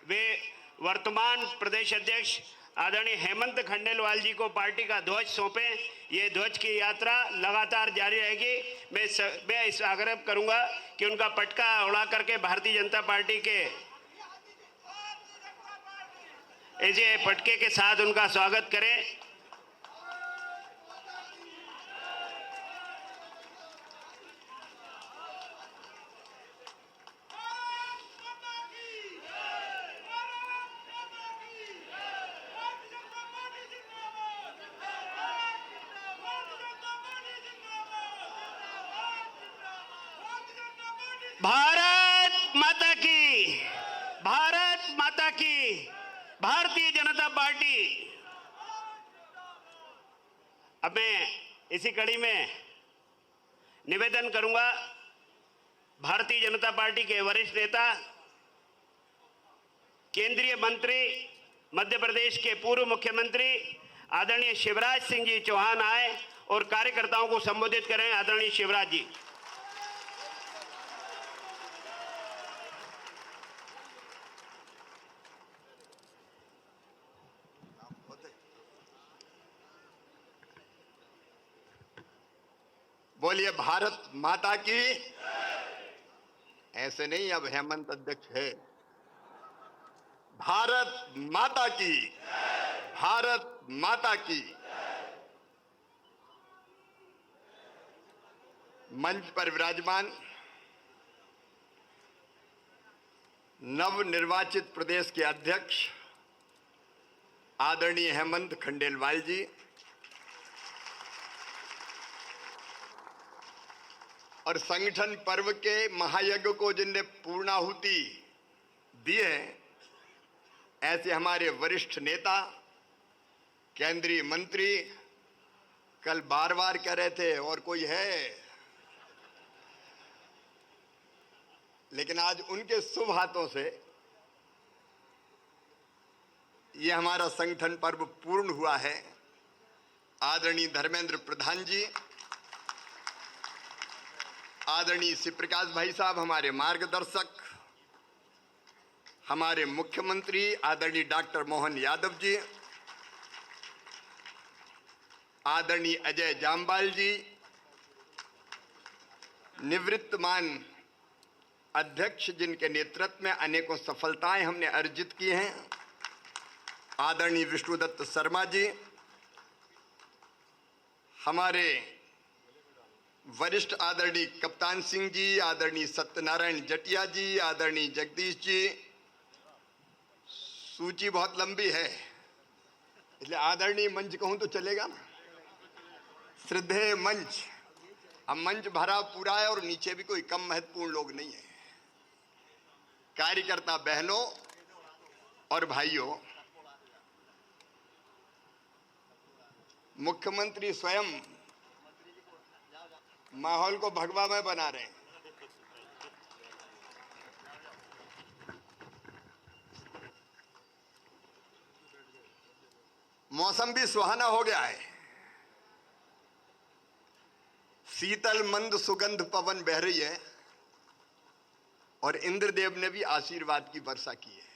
वे वर्तमान प्रदेश अध्यक्ष आदरणीय हेमंत खंडेलवाल जी को पार्टी का ध्वज सौंपें। ये ध्वज की यात्रा लगातार जारी रहेगी। मैं इस आग्रह करूंगा कि उनका पटका उड़ा करके भारतीय जनता पार्टी के ऐसे पटके के साथ उनका स्वागत करें। भारत माता की, भारत माता की। भारतीय जनता पार्टी। अब मैं इसी कड़ी में निवेदन करूंगा भारतीय जनता पार्टी के वरिष्ठ नेता, केंद्रीय मंत्री, मध्य प्रदेश के पूर्व मुख्यमंत्री आदरणीय शिवराज सिंह जी चौहान आए और कार्यकर्ताओं को संबोधित करें। आदरणीय शिवराज जी। बोलिए भारत माता की। ऐसे नहीं, अब हेमंत अध्यक्ष है। भारत माता की, भारत माता की। मंच पर विराजमान नवनिर्वाचित प्रदेश के अध्यक्ष आदरणीय हेमंत खंडेलवाल जी, और संगठन पर्व के महायज्ञ को जिनने पूर्णाहुति दी है, ऐसे हमारे वरिष्ठ नेता, केंद्रीय मंत्री, कल बार बार कह रहे थे और कोई है, लेकिन आज उनके शुभ हाथों से ये हमारा संगठन पर्व पूर्ण हुआ है। आदरणीय धर्मेंद्र प्रधान जी, आदरणीय श्री प्रकाश भाई साहब हमारे मार्गदर्शक, हमारे मुख्यमंत्री आदरणीय डॉक्टर मोहन यादव जी, आदरणीय अजय जामवाल जी, निवृत्तमान अध्यक्ष जिनके नेतृत्व में अनेकों सफलताएं हमने अर्जित की हैं, आदरणीय विष्णुदत्त शर्मा जी, हमारे वरिष्ठ आदरणीय कप्तान सिंह जी, आदरणीय सत्यनारायण जटिया जी, आदरणीय जगदीश जी। सूची बहुत लंबी है, इसलिए आदरणीय मंच कहूं तो चलेगा ना। श्रद्धेय मंच, अब मंच भरा पूरा है और नीचे भी कोई कम महत्वपूर्ण लोग नहीं है। कार्यकर्ता बहनों और भाइयों, मुख्यमंत्री स्वयं माहौल को भगवामय बना रहे हैं। मौसम भी सुहाना हो गया है। शीतल मंद सुगंध पवन बह रही है और इंद्रदेव ने भी आशीर्वाद की वर्षा की है।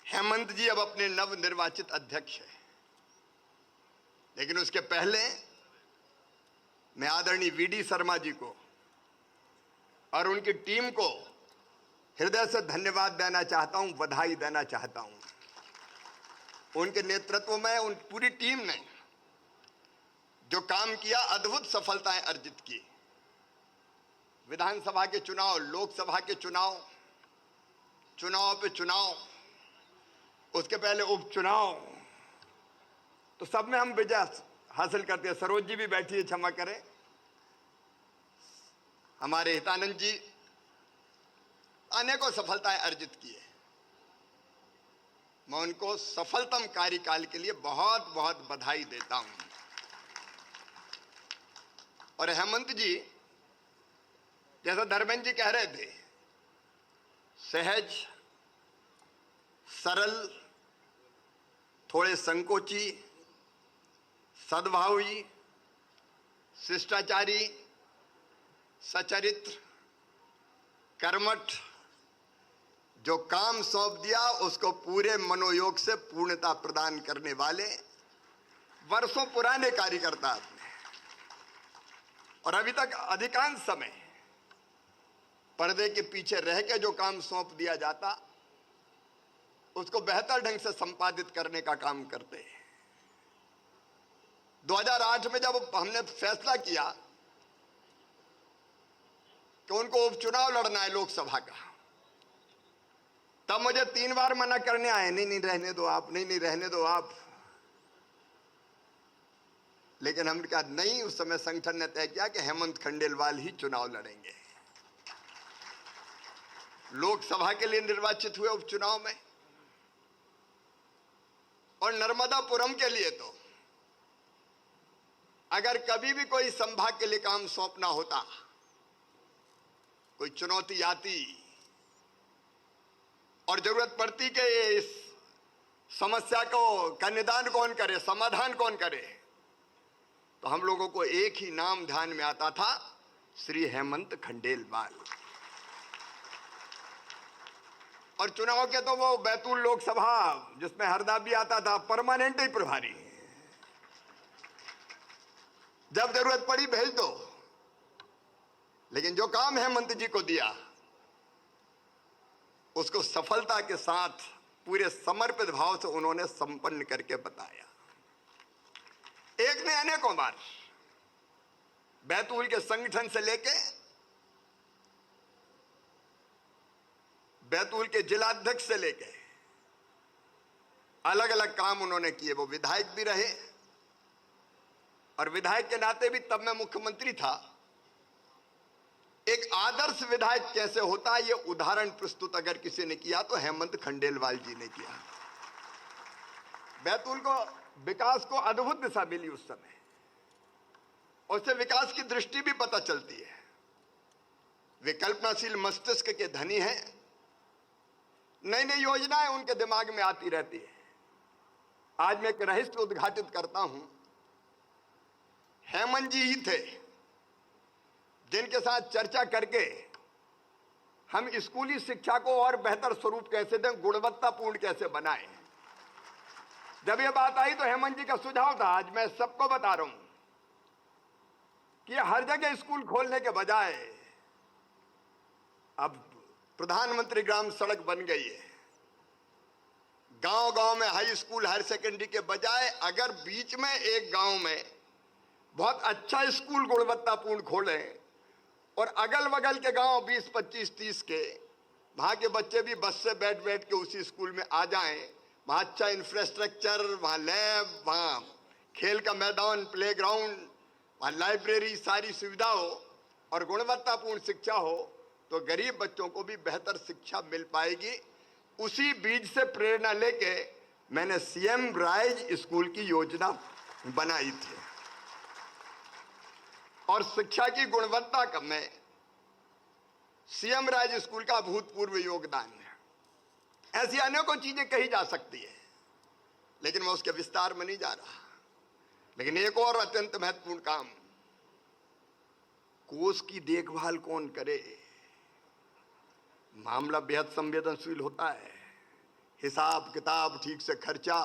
हेमंत जी अब अपने नवनिर्वाचित अध्यक्ष हैं, लेकिन उसके पहले मैं आदरणीय वीडी शर्मा जी को और उनकी टीम को हृदय से धन्यवाद देना चाहता हूं, बधाई देना चाहता हूं। उनके नेतृत्व में उन पूरी टीम ने जो काम किया, अद्भुत सफलताएं अर्जित की। विधानसभा के चुनाव, लोकसभा के चुनाव, चुनाव पे चुनाव, उसके पहले उपचुनाव, तो सब में हम विजय हासिल करते हैं। सरोज जी भी बैठी है, क्षमा करें। हमारे हितानंद जी अनेकों सफलताएं अर्जित की है। मैं उनको सफलतम कार्यकाल के लिए बहुत बहुत बधाई देता हूं। और हेमंत जी, जैसा धर्मेंद्र जी कह रहे थे, सहज, सरल, थोड़े संकोची, सद्भावी, शिष्टाचारी, सचरित्र, कर्मठ, जो काम सौंप दिया उसको पूरे मनोयोग से पूर्णता प्रदान करने वाले वर्षों पुराने कार्यकर्ता अपने, और अभी तक अधिकांश समय पर्दे के पीछे रह के जो काम सौंप दिया जाता उसको बेहतर ढंग से संपादित करने का काम करते हैं। 2008 में जब हमने फैसला किया कि उनको उपचुनाव लड़ना है लोकसभा का, तब मुझे 3 बार मना करने आए, नहीं रहने दो आप, नहीं रहने दो आप। लेकिन हमने कहा नहीं, उस समय संगठन ने तय किया कि हेमंत खंडेलवाल ही चुनाव लड़ेंगे। लोकसभा के लिए निर्वाचित हुए उपचुनाव में, और नर्मदापुरम के लिए तो अगर कभी भी कोई संभाग के लिए काम सौंपना होता, कोई चुनौती आती और जरूरत पड़ती कि इस समस्या का निदान कौन करे, समाधान कौन करे, तो हम लोगों को एक ही नाम ध्यान में आता था, श्री हेमंत खंडेलवाल। और चुनाव के तो वो बैतूल लोकसभा जिसमें हरदा भी आता था, परमानेंट ही प्रभारी, जब जरूरत पड़ी भेज दो। लेकिन जो काम हेमंत जी को दिया उसको सफलता के साथ पूरे समर्पित भाव से उन्होंने संपन्न करके बताया। एक ने अनेकों बार बैतूल के संगठन से लेके बैतूल के जिलाध्यक्ष से लेके अलग अलग काम उन्होंने किए। वो विधायक भी रहे, और विधायक के नाते भी तब मैं मुख्यमंत्री था। एक आदर्श विधायक कैसे होता है, ये उदाहरण प्रस्तुत अगर किसी ने किया तो हेमंत खंडेलवाल जी ने किया। बैतूल को विकास को अद्भुत दिशा मिली उस समय, और उससे विकास की दृष्टि भी पता चलती है। वे कल्पनाशील मस्तिष्क के धनी हैं, नई नई योजनाएं उनके दिमाग में आती रहती है। आज मैं एक रहस्य उद्घाटित करता हूं। हेमंत जी ही थे जिनके साथ चर्चा करके हम स्कूली शिक्षा को और बेहतर स्वरूप कैसे दें, गुणवत्तापूर्ण कैसे बनाएं। जब यह बात आई तो हेमंत जी का सुझाव था, आज मैं सबको बता रहा हूं कि हर जगह स्कूल खोलने के बजाय अब प्रधानमंत्री ग्राम सड़क बन गई है, गांव गांव में हाई स्कूल हायर सेकेंडरी के बजाय अगर बीच में एक गांव में बहुत अच्छा स्कूल गुणवत्तापूर्ण खोलें और अगल बगल के गांव 20, 25, 30 के, वहां के बच्चे भी बस से बैठ बैठ के उसी स्कूल में आ जाएं, वहां अच्छा इंफ्रास्ट्रक्चर, वहां लैब, वहां खेल का मैदान, प्लेग्राउंड, वहां लाइब्रेरी, सारी सुविधा हो और गुणवत्तापूर्ण शिक्षा हो, तो गरीब बच्चों को भी बेहतर शिक्षा मिल पाएगी। उसी बीज से प्रेरणा लेके मैंने सीएम राइज स्कूल की योजना बनाई थी, और शिक्षा की गुणवत्ता में सीएम राइज स्कूल का अभूतपूर्व योगदान है। ऐसी अनेकों चीजें कही जा सकती है, लेकिन मैं उसके विस्तार में नहीं जा रहा। लेकिन एक और अत्यंत महत्वपूर्ण काम, कोष की देखभाल कौन करे। मामला बेहद संवेदनशील होता है, हिसाब किताब ठीक से खर्चा।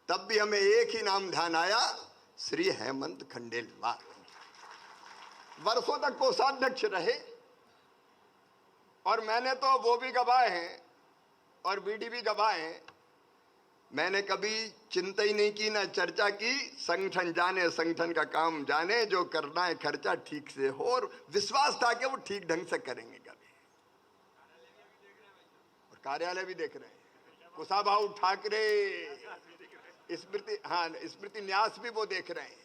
तब भी हमें एक ही नाम ध्यान आया, श्री हेमंत खंडेलवाल। वर्षों तक कोषाध्यक्ष रहे, और मैंने तो वो भी गवाए हैं और बीडी भी गवाए हैं। मैंने कभी चिंता ही नहीं की, ना चर्चा की। संगठन जाने, संगठन का काम जाने, जो करना है खर्चा ठीक से हो, और विश्वास था कि वो ठीक ढंग से करेंगे। कभी और कार्यालय भी देख रहे हैं, कुशाभाऊ ठाकरे, स्मृति न्यास भी वो देख रहे हैं।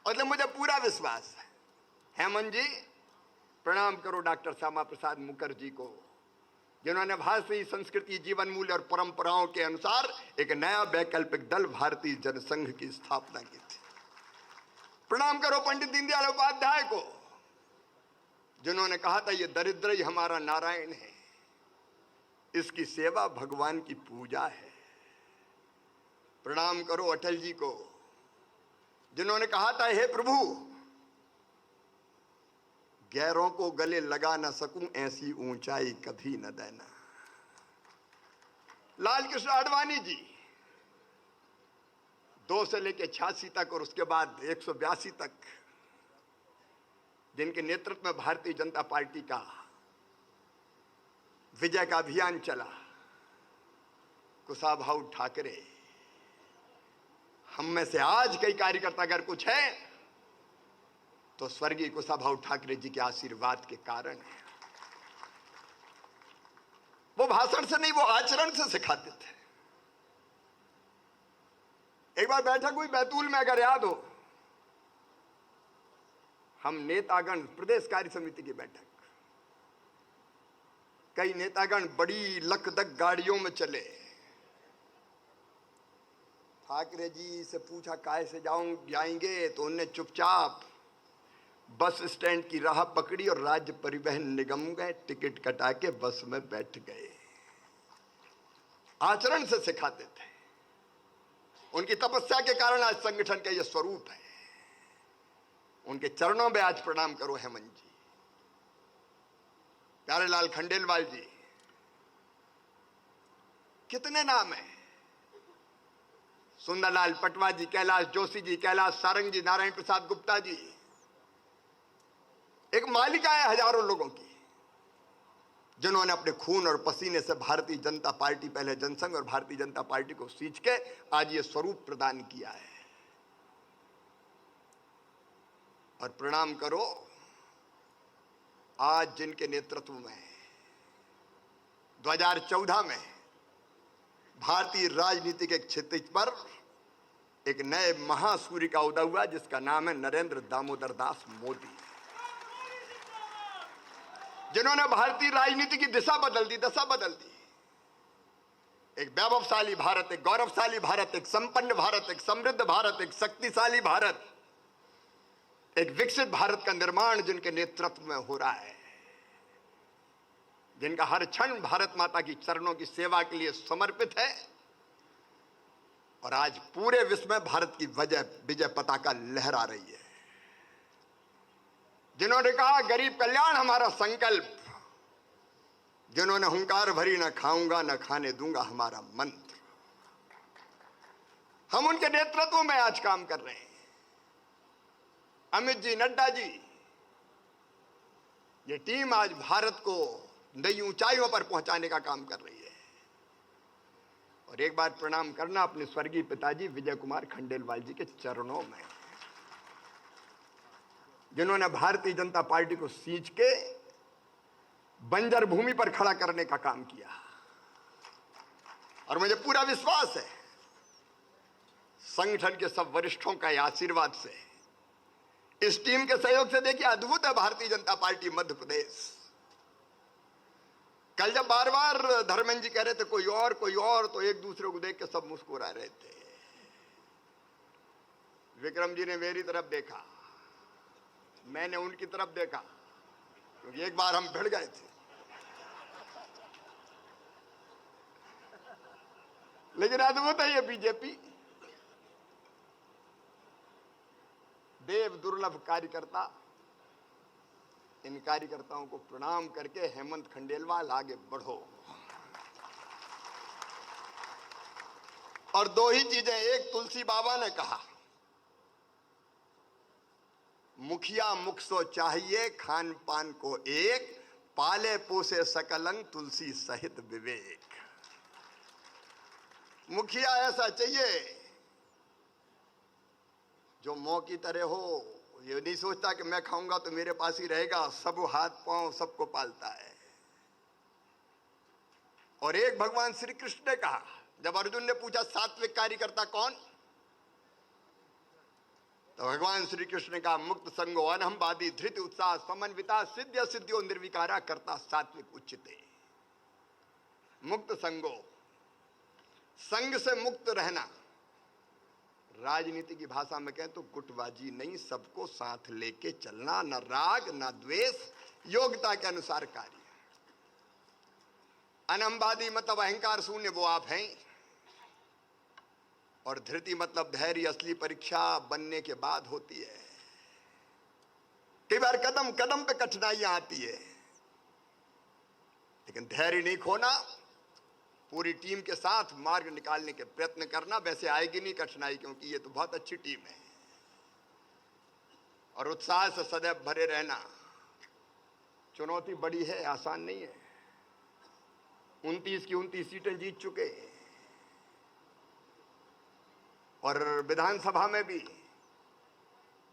मतलब मुझे पूरा विश्वास है। हेमंत जी, प्रणाम करो डॉक्टर श्यामा प्रसाद मुखर्जी को, जिन्होंने भारतीय संस्कृति, जीवन मूल्य और परंपराओं के अनुसार एक नया वैकल्पिक दल भारतीय जनसंघ की स्थापना की थी। प्रणाम करो पंडित दीनदयाल उपाध्याय को, जिन्होंने कहा था ये दरिद्र ही हमारा नारायण है, इसकी सेवा भगवान की पूजा है। प्रणाम करो अटल जी को, जिन्होंने कहा था हे प्रभु, गैरों को गले लगा न सकूं, ऐसी ऊंचाई कभी न देना। लाल कृष्ण आडवाणी जी, 2 से लेकर 86 तक और उसके बाद 182 तक, जिनके नेतृत्व में भारतीय जनता पार्टी का विजय का अभियान चला। कुशाभाऊ ठाकरे, हम में से आज कई कार्यकर्ता अगर कुछ है तो स्वर्गीय कुशाभाऊ ठाकरे जी के आशीर्वाद के कारण है। वो भाषण से नहीं, वो आचरण से सिखाते थे। एक बार बैठक हुई बैतूल में, अगर याद हो, हम नेतागण, प्रदेश कार्य समिति की बैठक, कई नेतागण बड़ी लकदक गाड़ियों में चले। ठाकरे जी से पूछा काय से जाएंगे, तो उन्होंने चुपचाप बस स्टैंड की राह पकड़ी और राज्य परिवहन निगम गए, टिकट कटा के बस में बैठ गए। आचरण से सिखाते थे। उनकी तपस्या के कारण आज संगठन का यह स्वरूप है। उनके चरणों में आज प्रणाम करो हेमंत जी, प्यारेलाल खंडेलवाल जी, कितने नाम हैं, सुंदरलाल पटवा जी, कैलाश जोशी जी, कैलाश सारंग जी, नारायण प्रसाद गुप्ता जी। एक मालिका है हजारों लोगों की, जिन्होंने अपने खून और पसीने से भारतीय जनता पार्टी, पहले जनसंघ और भारतीय जनता पार्टी को सींच के आज ये स्वरूप प्रदान किया है। और प्रणाम करो आज जिनके नेतृत्व में 2014 में भारतीय राजनीति के क्षितिज पर एक नए महासूर्य का उदय हुआ, जिसका नाम है नरेंद्र दामोदर दास मोदी, जिन्होंने भारतीय राजनीति की दिशा बदल दी, दशा बदल दी। एक वैभवशाली भारत, एक गौरवशाली भारत, एक संपन्न भारत, एक समृद्ध भारत, एक शक्तिशाली भारत, एक विकसित भारत का निर्माण जिनके नेतृत्व में हो रहा है, जिनका हर क्षण भारत माता की चरणों की सेवा के लिए समर्पित है। और आज पूरे विश्व में भारत की विजय पताका लहरा रही है। जिन्होंने कहा गरीब कल्याण हमारा संकल्प, जिन्होंने हुंकार भरी न खाऊंगा न खाने दूंगा हमारा मंत्र, हम उनके नेतृत्व में आज काम कर रहे हैं। अमित जी, नड्डा जी, ये टीम आज भारत को नई ऊंचाइयों पर पहुंचाने का काम कर रही है। और एक बार प्रणाम करना अपने स्वर्गीय पिताजी विजय कुमार खंडेलवाल जी के चरणों में, जिन्होंने भारतीय जनता पार्टी को सींच के बंजर भूमि पर खड़ा करने का काम किया। और मुझे पूरा विश्वास है संगठन के सब वरिष्ठों का आशीर्वाद से, इस टीम के सहयोग से, देखिए अद्भुत है भारतीय जनता पार्टी मध्य प्रदेश। कल जब बार बार धर्मेंद्र जी कह रहे थे कोई और, तो एक दूसरे को देख के सब मुस्कुरा रहे थे। विक्रम जी ने मेरी तरफ देखा, मैंने उनकी तरफ देखा, क्योंकि एक बार हम भिड़ गए थे। लेकिन अद्भुत है ये बीजेपी, देव दुर्लभ कार्यकर्ता। इन कार्यकर्ताओं को प्रणाम करके हेमंत खंडेलवाल आगे बढ़ो। और दो ही चीजें, एक तुलसी बाबा ने कहा, मुखिया मुख सो चाहिए खान पान को एक, पाले पोसे सकलंग तुलसी सहित विवेक। मुखिया ऐसा चाहिए जो मौ की तरह हो, ये नहीं सोचता कि मैं खाऊंगा तो मेरे पास ही रहेगा, सब हाथ पांव सबको पालता है। और एक भगवान श्री कृष्ण ने कहा, जब अर्जुन ने पूछा सात्विक कार्यकर्ता कौन, तो भगवान श्री कृष्ण ने कहा मुक्त संगो अनहमवादी धृत उत्साह समन्विता सिद्ध सिद्धियों निर्विकारा करता सात्विक उच्चते। मुक्त संगो, संग से मुक्त रहना, राजनीति की भाषा में कहें तो गुटबाजी नहीं, सबको साथ लेके चलना, न राग न द्वेष, योग्यता के अनुसार कार्य। अनहमवादी मतलब अहंकार शून्य, वो आप हैं। और धृति मतलब धैर्य, असली परीक्षा बनने के बाद होती है। कई बार कदम कदम पे कठिनाइयां आती है, लेकिन धैर्य नहीं खोना, पूरी टीम के साथ मार्ग निकालने के प्रयत्न करना। वैसे आएगी नहीं कठिनाई, क्योंकि ये तो बहुत अच्छी टीम है। और उत्साह से सदैव भरे रहना। चुनौती बड़ी है, आसान नहीं है। 29 की 29 सीटें जीत चुके, और विधानसभा में भी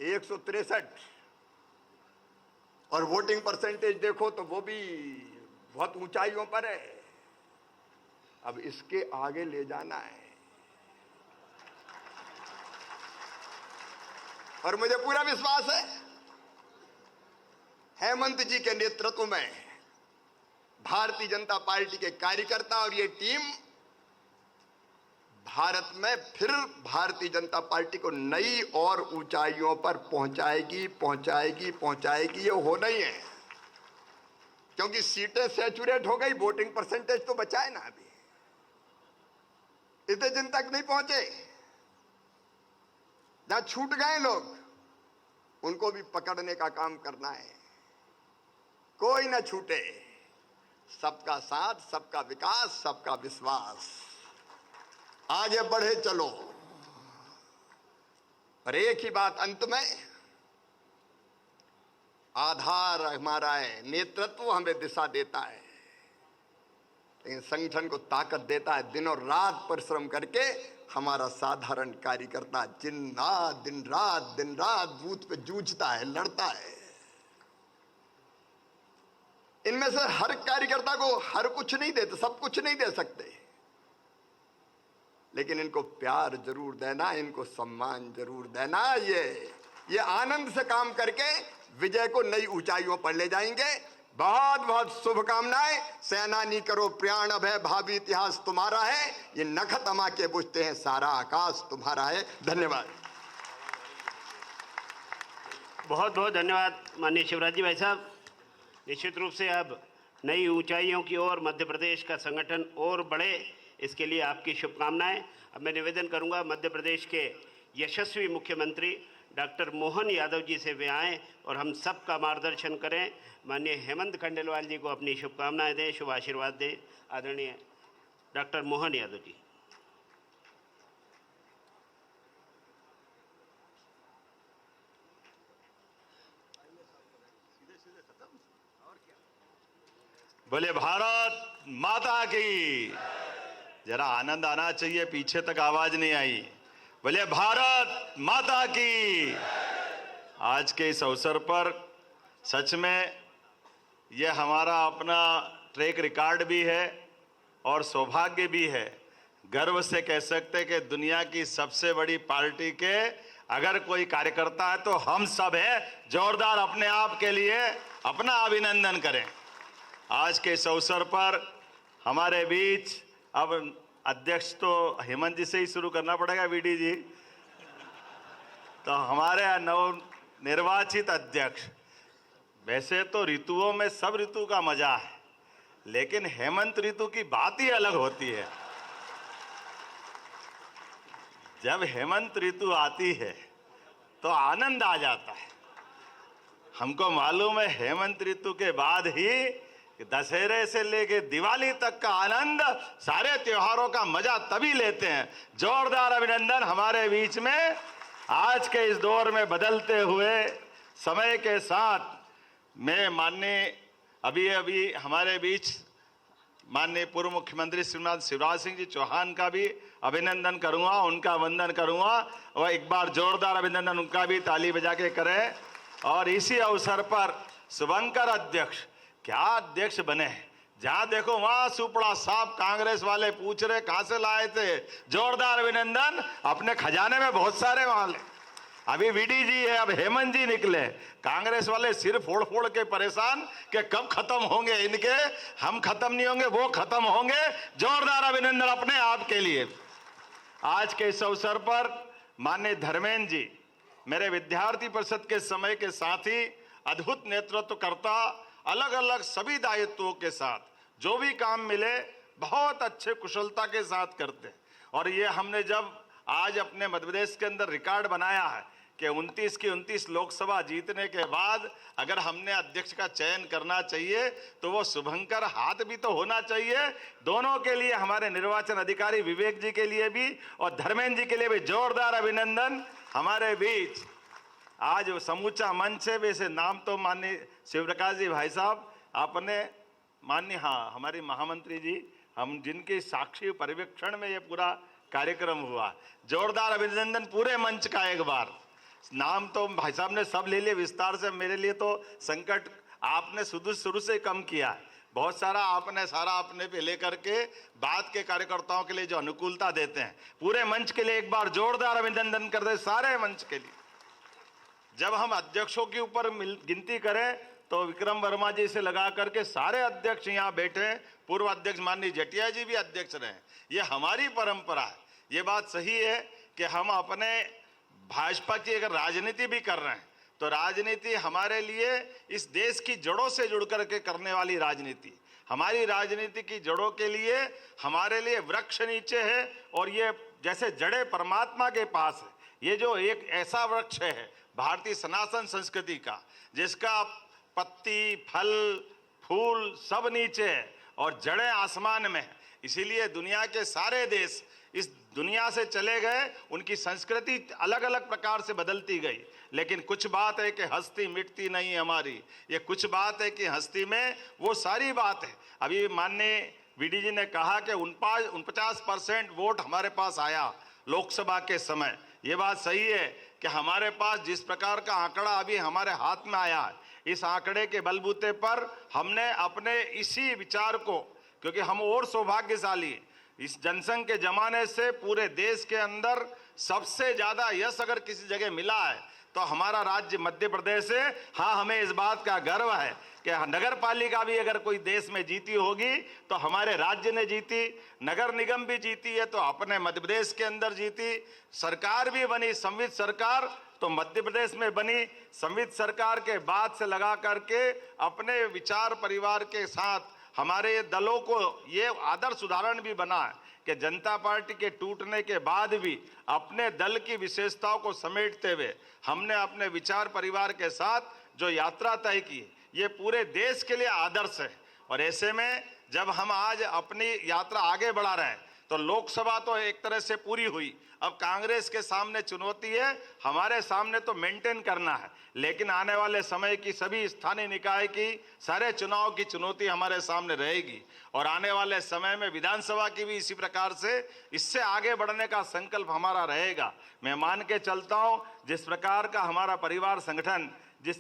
163, और वोटिंग परसेंटेज देखो तो वो भी बहुत ऊंचाइयों पर है। अब इसके आगे ले जाना है। और मुझे पूरा विश्वास है हेमंत जी के नेतृत्व में भारतीय जनता पार्टी के कार्यकर्ता और ये टीम भारत में फिर भारतीय जनता पार्टी को नई और ऊंचाइयों पर पहुंचाएगी पहुंचाएगी पहुंचाएगी। ये होना ही है, क्योंकि सीटें सैचुरेट हो गई, वोटिंग परसेंटेज तो बचा है ना, अभी इतने दिन तक नहीं पहुंचे। जहां छूट गए लोग उनको भी पकड़ने का काम करना है, कोई ना छूटे। सबका साथ, सबका विकास, सबका विश्वास, आगे बढ़े चलो। और एक ही बात अंत में, आधार हमारा है, नेतृत्व हमें दिशा देता है, लेकिन संगठन को ताकत देता है दिन और रात परिश्रम करके हमारा साधारण कार्यकर्ता दिन रात बूथ पे जूझता है, लड़ता है। इनमें से हर कार्यकर्ता को हर कुछ नहीं देते, सब कुछ नहीं दे सकते, लेकिन इनको प्यार जरूर देना, इनको सम्मान जरूर देना। ये आनंद से काम करके विजय को नई ऊंचाइयों पर ले जाएंगे। बहुत बहुत शुभकामनाएं। सेनानी करो प्रयाण अभय, भावी इतिहास तुम्हारा है। ये नखत अमा के बुझते हैं, सारा आकाश तुम्हारा है। धन्यवाद। बहुत बहुत धन्यवाद माननीय शिवराज जी भाई साहब। निश्चित रूप से अब नई ऊंचाइयों की ओर मध्य प्रदेश का संगठन और बढ़े, इसके लिए आपकी शुभकामनाएं। अब मैं निवेदन करूंगा मध्य प्रदेश के यशस्वी मुख्यमंत्री डॉक्टर मोहन यादव जी से वे आएँ और हम सब का मार्गदर्शन करें। माननीय हेमंत खंडेलवाल जी को अपनी शुभकामनाएं दें, शुभ आशीर्वाद दें। आदरणीय डॉक्टर मोहन यादव जी। बोले भारत माता की। जरा आनंद आना चाहिए, पीछे तक आवाज नहीं आई। बोले भारत माता की। आज के इस अवसर पर सच में यह हमारा अपना ट्रैक रिकॉर्ड भी है और सौभाग्य भी है। गर्व से कह सकते कि दुनिया की सबसे बड़ी पार्टी के अगर कोई कार्यकर्ता है तो हम सब हैं। जोरदार अपने आप के लिए अपना अभिनंदन करें। आज के इस अवसर पर हमारे बीच अब अध्यक्ष तो हेमंत जी से ही शुरू करना पड़ेगा, वीडी जी। तो हमारे नव निर्वाचित अध्यक्ष, वैसे तो ऋतुओं में सब ऋतु का मजा है, लेकिन हेमंत ऋतु की बात ही अलग होती है। जब हेमंत ऋतु आती है तो आनंद आ जाता है। हमको मालूम है हेमंत ऋतु के बाद ही दशहरे से लेके दिवाली तक का आनंद, सारे त्योहारों का मजा तभी लेते हैं। जोरदार अभिनंदन हमारे बीच में। आज के इस दौर में बदलते हुए समय के साथ मैं माननीय अभी हमारे बीच माननीय पूर्व मुख्यमंत्री श्रीमान शिवराज सिंह जी चौहान का भी अभिनंदन करूंगा, उनका वंदन करूंगा और एक बार जोरदार अभिनंदन उनका भी ताली बजा के करें। और इसी अवसर पर शुभंकर अध्यक्ष क्या अध्यक्ष बने, जहां देखो वहां सुपड़ा साहब कांग्रेस वाले पूछ रहे कहां से लाए थे। जोरदार अभिनंदन। अपने खजाने में बहुत सारे माल है। अभी वीडी जी है, अब हेमंत जी निकले। कांग्रेस वाले सिर फोड़ फोड़ के परेशान कि कब खत्म होंगे इनके, हम खत्म नहीं होंगे वो खत्म होंगे। जोरदार अभिनंदन अपने आप के लिए। आज के इस अवसर पर माननीय धर्मेंद्र जी मेरे विद्यार्थी परिषद के समय के साथी, अद्भुत नेतृत्व करता, अलग अलग सभी दायित्वों के साथ जो भी काम मिले बहुत अच्छे कुशलता के साथ करते। और ये हमने जब आज अपने मध्य प्रदेश के अंदर रिकॉर्ड बनाया है कि 29 की 29 लोकसभा जीतने के बाद अगर हमने अध्यक्ष का चयन करना चाहिए तो वो शुभंकर हाथ भी तो होना चाहिए। दोनों के लिए, हमारे निर्वाचन अधिकारी विवेक जी के लिए भी और धर्मेंद्र जी के लिए भी जोरदार अभिनंदन। हमारे बीच आज वो समूचा मंच है, वैसे नाम तो माननीय शिवप्रकाश जी भाई साहब आपने, माननीय हमारी महामंत्री जी, हम जिनके साक्षी पर्यवेक्षण में ये पूरा कार्यक्रम हुआ। जोरदार अभिनंदन पूरे मंच का। एक बार नाम तो भाई साहब ने सब ले लिए विस्तार से, मेरे लिए तो संकट आपने शुरू से कम किया है। बहुत सारा आपने सारा अपने पे लेकर के बात के कार्यकर्ताओं के लिए जो अनुकूलता देते हैं, पूरे मंच के लिए एक बार जोरदार अभिनंदन कर दे सारे मंच के लिए। जब हम अध्यक्षों के ऊपर गिनती करें तो विक्रम वर्मा जी से लगा करके सारे अध्यक्ष यहाँ बैठे हैं। पूर्व अध्यक्ष माननीय जटिया जी भी अध्यक्ष रहे। ये हमारी परंपरा है। ये बात सही है कि हम अपने भाजपा की अगर राजनीति भी कर रहे हैं तो राजनीति हमारे लिए इस देश की जड़ों से जुड़ करके करने वाली राजनीति। हमारी राजनीति की जड़ों के लिए हमारे लिए वृक्ष नीचे है और ये जैसे जड़ें परमात्मा के पास है। ये जो एक ऐसा वृक्ष है भारतीय सनातन संस्कृति का, जिसका पत्ती, फल, फूल सब नीचे है और जड़ें आसमान में है। इसीलिए दुनिया के सारे देश इस दुनिया से चले गए, उनकी संस्कृति अलग अलग प्रकार से बदलती गई, लेकिन कुछ बात है कि हस्ती मिटती नहीं हमारी। ये कुछ बात है कि हस्ती में वो सारी बात है। अभी माननीय वीडी जी ने कहा कि 49% वोट हमारे पास आया लोकसभा के समय। ये बात सही है कि हमारे पास जिस प्रकार का आंकड़ा अभी हमारे हाथ में आया है, इस आंकड़े के बलबूते पर हमने अपने इसी विचार को, क्योंकि हम और सौभाग्यशाली हैं, इस जनसंघ के जमाने से पूरे देश के अंदर सबसे ज्यादा यश अगर किसी जगह मिला है तो हमारा राज्य मध्य प्रदेश है। हाँ, हमें इस बात का गर्व है कि नगर पालिका भी अगर कोई देश में जीती होगी तो हमारे राज्य ने जीती, नगर निगम भी जीती है तो अपने मध्य प्रदेश के अंदर जीती, सरकार भी बनी, संवित सरकार तो मध्य प्रदेश में बनी। संवित सरकार के बाद से लगा करके अपने विचार परिवार के साथ हमारे दलों को ये आदर्श उदाहरण भी बना है कि जनता पार्टी के टूटने के बाद भी अपने दल की विशेषताओं को समेटते हुए हमने अपने विचार परिवार के साथ जो यात्रा तय की, ये पूरे देश के लिए आदर्श है। और ऐसे में जब हम आज अपनी यात्रा आगे बढ़ा रहे हैं तो लोकसभा तो एक तरह से पूरी हुई, अब कांग्रेस के सामने चुनौती है, हमारे सामने तो मेंटेन करना है, लेकिन आने वाले समय की सभी स्थानीय निकाय की सारे चुनाव की चुनौती हमारे सामने रहेगी और आने वाले समय में विधानसभा की भी इसी प्रकार से इससे आगे बढ़ने का संकल्प हमारा रहेगा। मैं मान के चलता हूं जिस प्रकार का हमारा परिवार संगठन जिस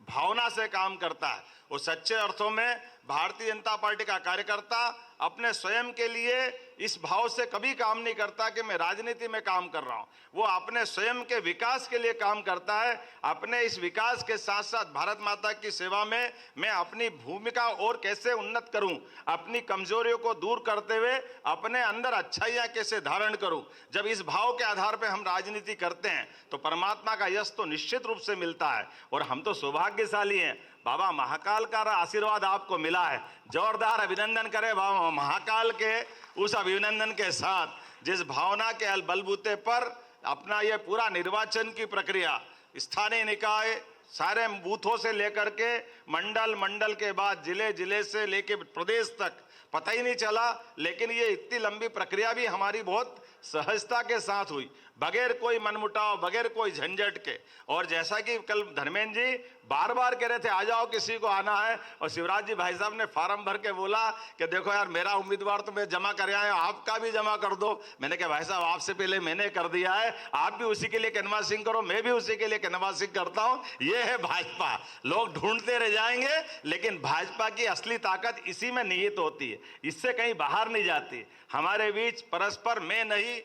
भावना से काम करता है, वो सच्चे अर्थों में भारतीय जनता पार्टी का कार्यकर्ता अपने स्वयं के लिए इस भाव से कभी काम नहीं करता कि मैं राजनीति में काम कर रहा हूं। वो अपने स्वयं के विकास के लिए काम करता है। अपने इस विकास के साथ साथ भारत माता की सेवा में मैं अपनी भूमिका और कैसे उन्नत करूं, अपनी कमजोरियों को दूर करते हुए अपने अंदर अच्छाइयां कैसे धारण करूं। जब इस भाव के आधार पर हम राजनीति करते हैं तो परमात्मा का यश तो निश्चित रूप से मिलता है और हम तो सौभाग्यशाली हैं। बाबा महाकाल का आशीर्वाद आपको मिला है। जोरदार अभिनंदन करें बाबा महाकाल के उस अभिनंदन के साथ जिस भावना के बलबूते पर अपना ये पूरा निर्वाचन की प्रक्रिया स्थानीय निकाय सारे बूथों से लेकर के मंडल के बाद जिले से लेके प्रदेश तक पता ही नहीं चला, लेकिन ये इतनी लंबी प्रक्रिया भी हमारी बहुत सहजता के साथ हुई, बगैर कोई मनमुटाव, बगैर कोई झंझट के। और जैसा कि कल धर्मेंद्र जी बार बार कह रहे थे आ जाओ किसी को आना है, और शिवराज जी भाई साहब ने फार्म भर के बोला कि देखो यार मेरा उम्मीदवार तो मैं जमा कर आया, आपका भी जमा कर दो। मैंने कहा भाई साहब आपसे पहले मैंने कर दिया है, आप भी उसी के लिए कैनवासिंग करो, मैं भी उसी के लिए कैनवासिंग करता हूं। ये है भाजपा। लोग ढूंढते रह जाएंगे, लेकिन भाजपा की असली ताकत इसी में निहित होती है, इससे कहीं बाहर नहीं जाती। हमारे बीच परस्पर मैं नहीं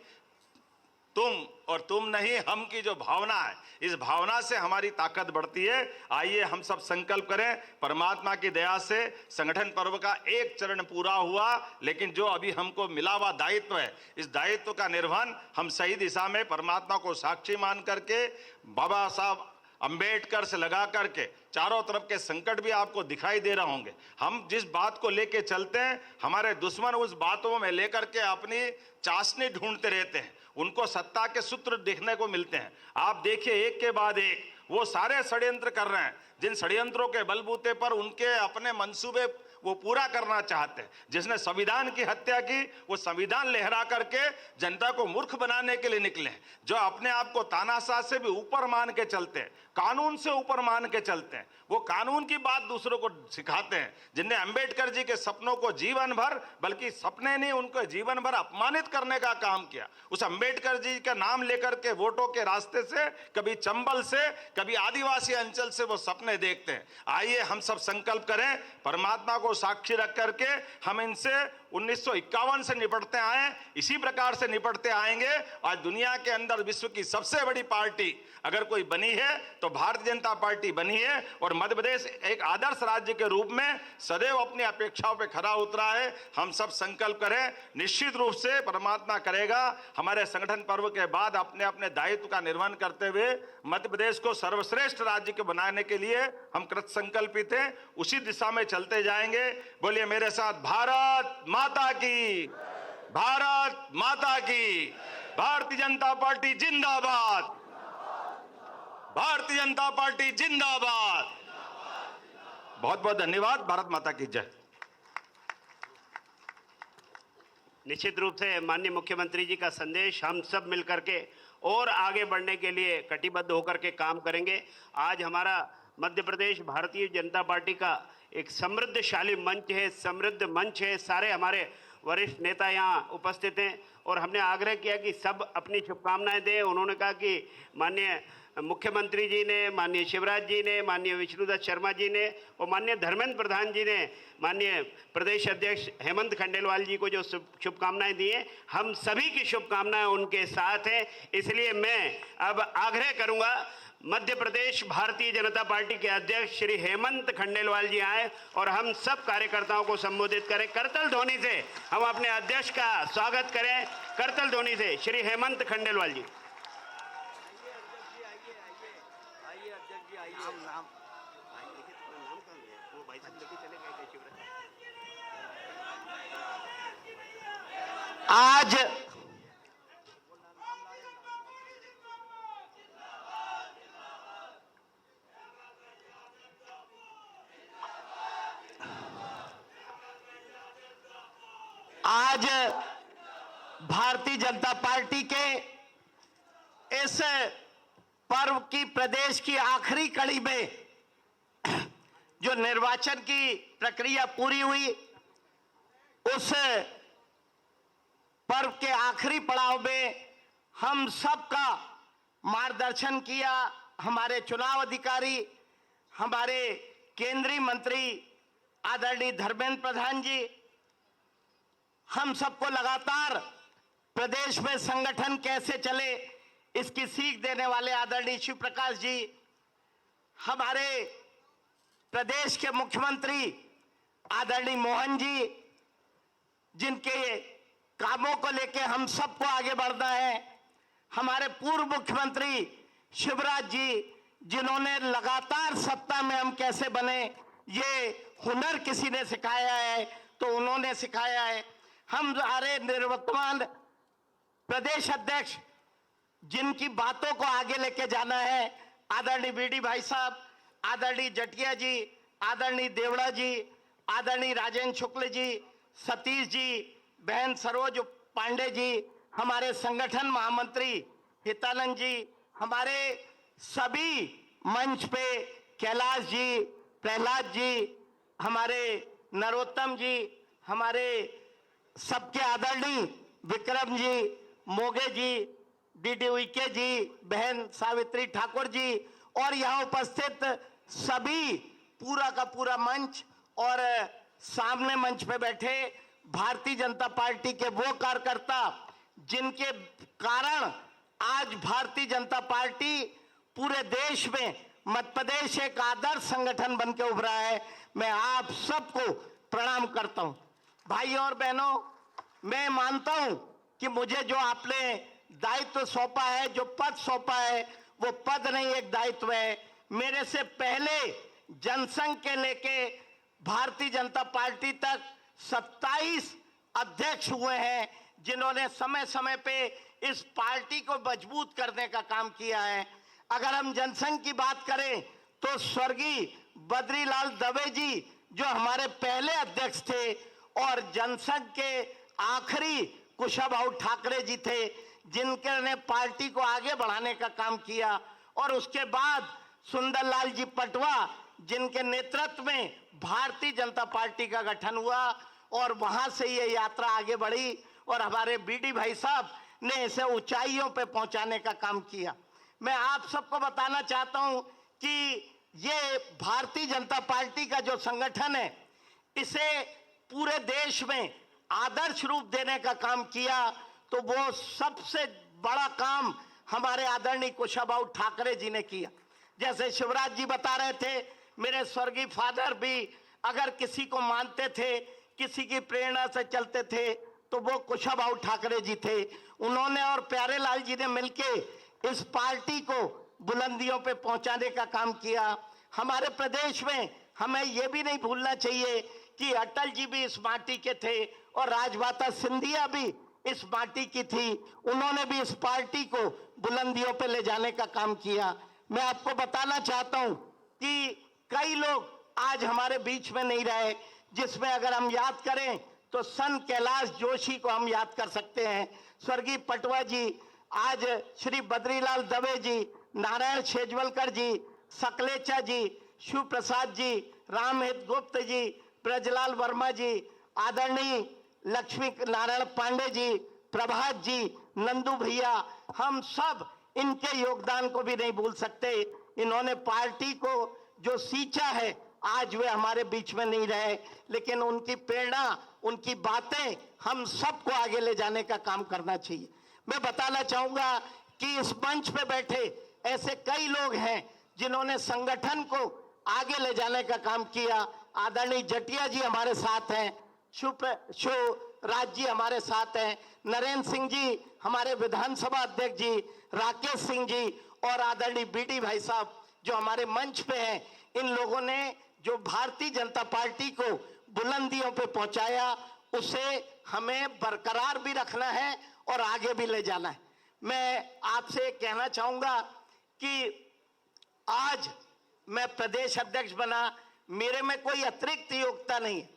तुम और तुम नहीं हम की जो भावना है, इस भावना से हमारी ताकत बढ़ती है। आइए हम सब संकल्प करें। परमात्मा की दया से संगठन पर्व का एक चरण पूरा हुआ, लेकिन जो अभी हमको मिला हुआ दायित्व है, इस दायित्व का निर्वहन हम सही दिशा में परमात्मा को साक्षी मान करके, बाबा साहब अंबेडकर से लगा करके चारों तरफ के संकट भी आपको दिखाई दे रहे होंगे। हम जिस बात को लेके चलते हैं, हमारे दुश्मन उस बातों में लेकर के अपनी चाशनी ढूंढते रहते हैं, उनको सत्ता के सूत्र देखने को मिलते हैं। आप देखिए एक के बाद एक वो सारे षड्यंत्र कर रहे हैं, जिन षड्यंत्रों के बलबूते पर उनके अपने मंसूबे वो पूरा करना चाहते हैं। जिसने संविधान की हत्या की, वो संविधान लहरा करके जनता को मूर्ख बनाने के लिए निकले हैं। जो अपने आप को तानाशाह से भी ऊपर मान के चलते हैं, कानून से ऊपर मान के चलते हैं, वो कानून की बात दूसरों को सिखाते हैं। जिनने अंबेडकर जी के सपनों को जीवन भर, बल्कि सपने नहीं उनको जीवन भर अपमानित करने का काम किया, उस अंबेडकर जी का नाम लेकर के वोटों के रास्ते से, कभी चंबल से, कभी आदिवासी अंचल से वो सपने देखते हैं। आइए हम सब संकल्प करें, परमात्मा को को साक्षी रख करके हम इनसे 1951 से निपटते आए, इसी प्रकार से निपटते आएंगे। आज दुनिया के अंदर विश्व की सबसे बड़ी पार्टी अगर कोई बनी है तो भारतीय जनता पार्टी बनी है, और मध्य प्रदेश एक आदर्श राज्य के रूप में सदैव अपनी अपेक्षाओं पे खरा उतरा है। हम सब संकल्प करें, निश्चित रूप से परमात्मा करेगा हमारे संगठन पर्व के बाद अपने अपने दायित्व का निर्वहन करते हुए मध्य प्रदेश को सर्वश्रेष्ठ राज्य के बनाने के लिए हम कृत संकल्पित हैं, उसी दिशा में चलते जाएंगे। बोलिए मेरे साथ, भारत माता की, भारत माता की, भारतीय जनता पार्टी जिंदाबाद, भारतीय जनता पार्टी जिंदाबाद। बहुत बहुत धन्यवाद। भारत माता की जय। निश्चित रूप से माननीय मुख्यमंत्री जी का संदेश हम सब मिलकर के और आगे बढ़ने के लिए कटिबद्ध होकर के काम करेंगे। आज हमारा मध्य प्रदेश भारतीय जनता पार्टी का एक समृद्धशाली मंच है, समृद्ध मंच है। सारे हमारे वरिष्ठ नेता यहाँ उपस्थित हैं और हमने आग्रह किया कि सब अपनी शुभकामनाएं दें। उन्होंने कहा कि माननीय मुख्यमंत्री जी ने, माननीय शिवराज जी ने, माननीय विष्णुदत्त शर्मा जी ने और माननीय धर्मेंद्र प्रधान जी ने माननीय प्रदेश अध्यक्ष हेमंत खंडेलवाल जी को जो शुभकामनाएं दी हैं, हम सभी की शुभकामनाएं उनके साथ हैं। इसलिए मैं अब आग्रह करूंगा मध्य प्रदेश भारतीय जनता पार्टी के अध्यक्ष श्री हेमंत खंडेलवाल जी आए और हम सब कार्यकर्ताओं को संबोधित करें। करतल ध्वनि से हम अपने अध्यक्ष का स्वागत करें। करतल ध्वनि से श्री हेमंत खंडेलवाल जी। आज भारतीय जनता पार्टी के इस पर्व की प्रदेश की आखिरी कड़ी में जो निर्वाचन की प्रक्रिया पूरी हुई, उस पर्व के आखिरी पड़ाव में हम सबका मार्गदर्शन किया हमारे चुनाव अधिकारी, हमारे केंद्रीय मंत्री आदरणीय धर्मेंद्र प्रधान जी। हम सबको लगातार प्रदेश में संगठन कैसे चले इसकी सीख देने वाले आदरणीय शिव प्रकाश जी, हमारे प्रदेश के मुख्यमंत्री आदरणीय मोहन जी, जिनके कामों को लेके हम सबको आगे बढ़ना है, हमारे पूर्व मुख्यमंत्री शिवराज जी, जिन्होंने लगातार सत्ता में हम कैसे बने ये हुनर किसी ने सिखाया है तो उन्होंने सिखाया है। हम हमारे निवर्तमान प्रदेश अध्यक्ष जिनकी बातों को आगे लेके जाना है, आदरणीय बीडी भाई साहब, आदरणीय जटिया जी, आदरणीय देवड़ा जी, आदरणीय राजेंद्र शुक्ल जी, सतीश जी, बहन सरोज पांडे जी, हमारे संगठन महामंत्री हितानंद जी, हमारे सभी मंच पे कैलाश जी, प्रहलाद जी, हमारे नरोत्तम जी, हमारे सबके आदरणीय विक्रम जी, मोगे जी, डीडी उइके जी, बहन सावित्री ठाकुर जी और यहाँ उपस्थित सभी पूरा का पूरा मंच और सामने मंच पे बैठे भारतीय जनता पार्टी के वो कार्यकर्ता जिनके कारण आज भारतीय जनता पार्टी पूरे देश में मध्य प्रदेश एक आदर्श संगठन बन के उभरा है। मैं आप सबको प्रणाम करता हूं। भाई और बहनों, मैं मानता हूं कि मुझे जो आपने दायित्व सौंपा है, जो पद सौंपा है, वो पद नहीं एक दायित्व है। मेरे से पहले जनसंघ के लेके भारतीय जनता पार्टी तक 27 अध्यक्ष हुए हैं जिन्होंने समय समय पे इस पार्टी को मजबूत करने का काम किया है। अगर हम जनसंघ की बात करें तो स्वर्गीय बद्रीलाल दवे जी जो हमारे पहले अध्यक्ष थे और जनसंघ के आखिरी कुशाभाऊ ठाकरे जी थे जिनके पार्टी को आगे बढ़ाने का काम किया, और उसके बाद सुंदरलाल जी पटवा जिनके नेतृत्व में भारतीय जनता पार्टी का गठन हुआ और वहां से ये यात्रा आगे बढ़ी और हमारे बीडी भाई साहब ने इसे ऊंचाइयों पे पहुंचाने का काम किया। मैं आप सबको बताना चाहता हूं कि ये भारतीय जनता पार्टी का जो संगठन है इसे पूरे देश में आदर्श रूप देने का काम किया, तो वो सबसे बड़ा काम हमारे आदरणीय कुशाभाऊ ठाकरे जी ने किया। जैसे शिवराज जी बता रहे थे, मेरे स्वर्गीय फादर भी अगर किसी को मानते थे, किसी की प्रेरणा से चलते थे, तो वो कुशाभाऊ ठाकरे जी थे। उन्होंने और प्यारेलाल जी ने मिलके इस पार्टी को बुलंदियों पे पहुंचाने का काम किया। हमारे प्रदेश में हमें यह भी नहीं भूलना चाहिए कि अटल जी भी इस माटी के थे और राजमाता सिंधिया भी इस माटी की थी। उन्होंने भी इस पार्टी को बुलंदियों पे ले जाने का काम किया। मैं आपको बताना चाहता हूं कि कई लोग आज हमारे बीच में नहीं रहे, जिसमें अगर हम याद करें तो सन कैलाश जोशी को हम याद कर सकते हैं, स्वर्गीय पटवा जी, आज श्री बद्रीलाल दवे जी, नारायण शेजवलकर जी, सकलेचा जी, शिव प्रसाद जी, रामहित गुप्त जी, ब्रजलाल वर्मा जी, आदरणीय लक्ष्मी नारायण पांडे जी, प्रभात जी, नंदू भैया, हम सब इनके योगदान को भी नहीं भूल सकते। इन्होंने पार्टी को जो सींचा है, आज वे हमारे बीच में नहीं रहे, लेकिन उनकी प्रेरणा, उनकी बातें हम सबको आगे ले जाने का काम करना चाहिए। मैं बताना चाहूंगा कि इस मंच पे बैठे ऐसे कई लोग हैं जिन्होंने संगठन को आगे ले जाने का काम किया। आदरणीय जटिया जी हमारे साथ हैं, शिवराज जी हमारे साथ हैं, नरेंद्र सिंह जी हमारे विधानसभा अध्यक्ष जी, राकेश सिंह जी और आदरणीय बीडी भाई साहब जो हमारे मंच पे हैं। इन लोगों ने जो भारतीय जनता पार्टी को बुलंदियों पे पहुंचाया, उसे हमें बरकरार भी रखना है और आगे भी ले जाना है। मैं आपसे कहना चाहूंगा कि आज मैं प्रदेश अध्यक्ष बना, मेरे में कोई अतिरिक्त योग्यता नहीं है।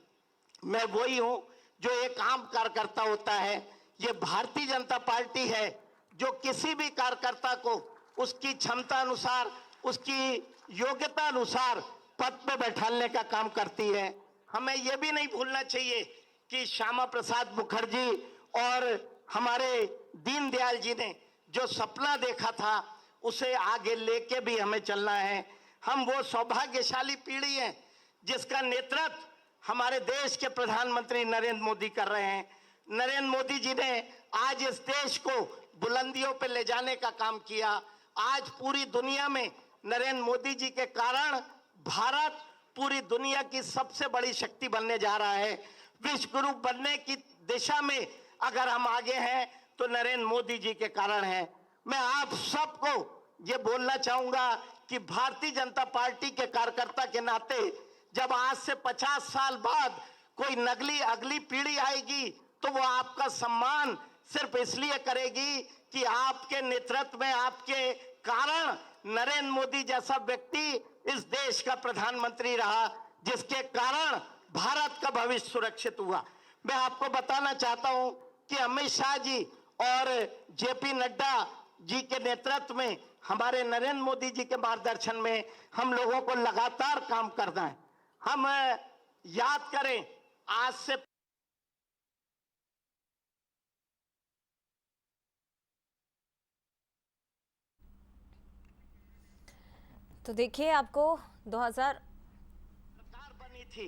मैं वही हूं जो एक आम कार्यकर्ता होता है। ये भारतीय जनता पार्टी है जो किसी भी कार्यकर्ता को उसकी क्षमता अनुसार, उसकी योग्यता अनुसार पद पे बैठाने का काम करती है। हमें यह भी नहीं भूलना चाहिए कि श्यामा प्रसाद मुखर्जी और हमारे दीनदयाल जी ने जो सपना देखा था, उसे आगे लेके भी हमें चलना है। हम वो सौभाग्यशाली पीढ़ी हैं जिसका नेतृत्व हमारे देश के प्रधानमंत्री नरेंद्र मोदी कर रहे हैं। नरेंद्र मोदी जी ने आज इस देश को बुलंदियों पे ले जाने का काम किया। आज पूरी दुनिया में नरेंद्र मोदी जी के कारण भारत पूरी दुनिया की सबसे बड़ी शक्ति बनने जा रहा है। विश्व गुरु बनने की दिशा में अगर हम आगे हैं तो नरेंद्र मोदी जी के कारण है। मैं आप सबको ये बोलना चाहूंगा कि भारतीय जनता पार्टी के कार्यकर्ता के नाते जब आज से 50 साल बाद कोई अगली पीढ़ी आएगी तो वो आपका सम्मान सिर्फ इसलिए करेगी कि आपके नेतृत्व में, आपके कारण नरेंद्र मोदी जैसा व्यक्ति इस देश का प्रधानमंत्री रहा, जिसके कारण भारत का भविष्य सुरक्षित हुआ। मैं आपको बताना चाहता हूं कि अमित शाह जी और जेपी नड्डा जी के नेतृत्व में, हमारे नरेंद्र मोदी जी के मार्गदर्शन में हम लोगों को लगातार काम करना है। हम याद करें आज से तो देखिए आपको 2000 सरकार बनी थी,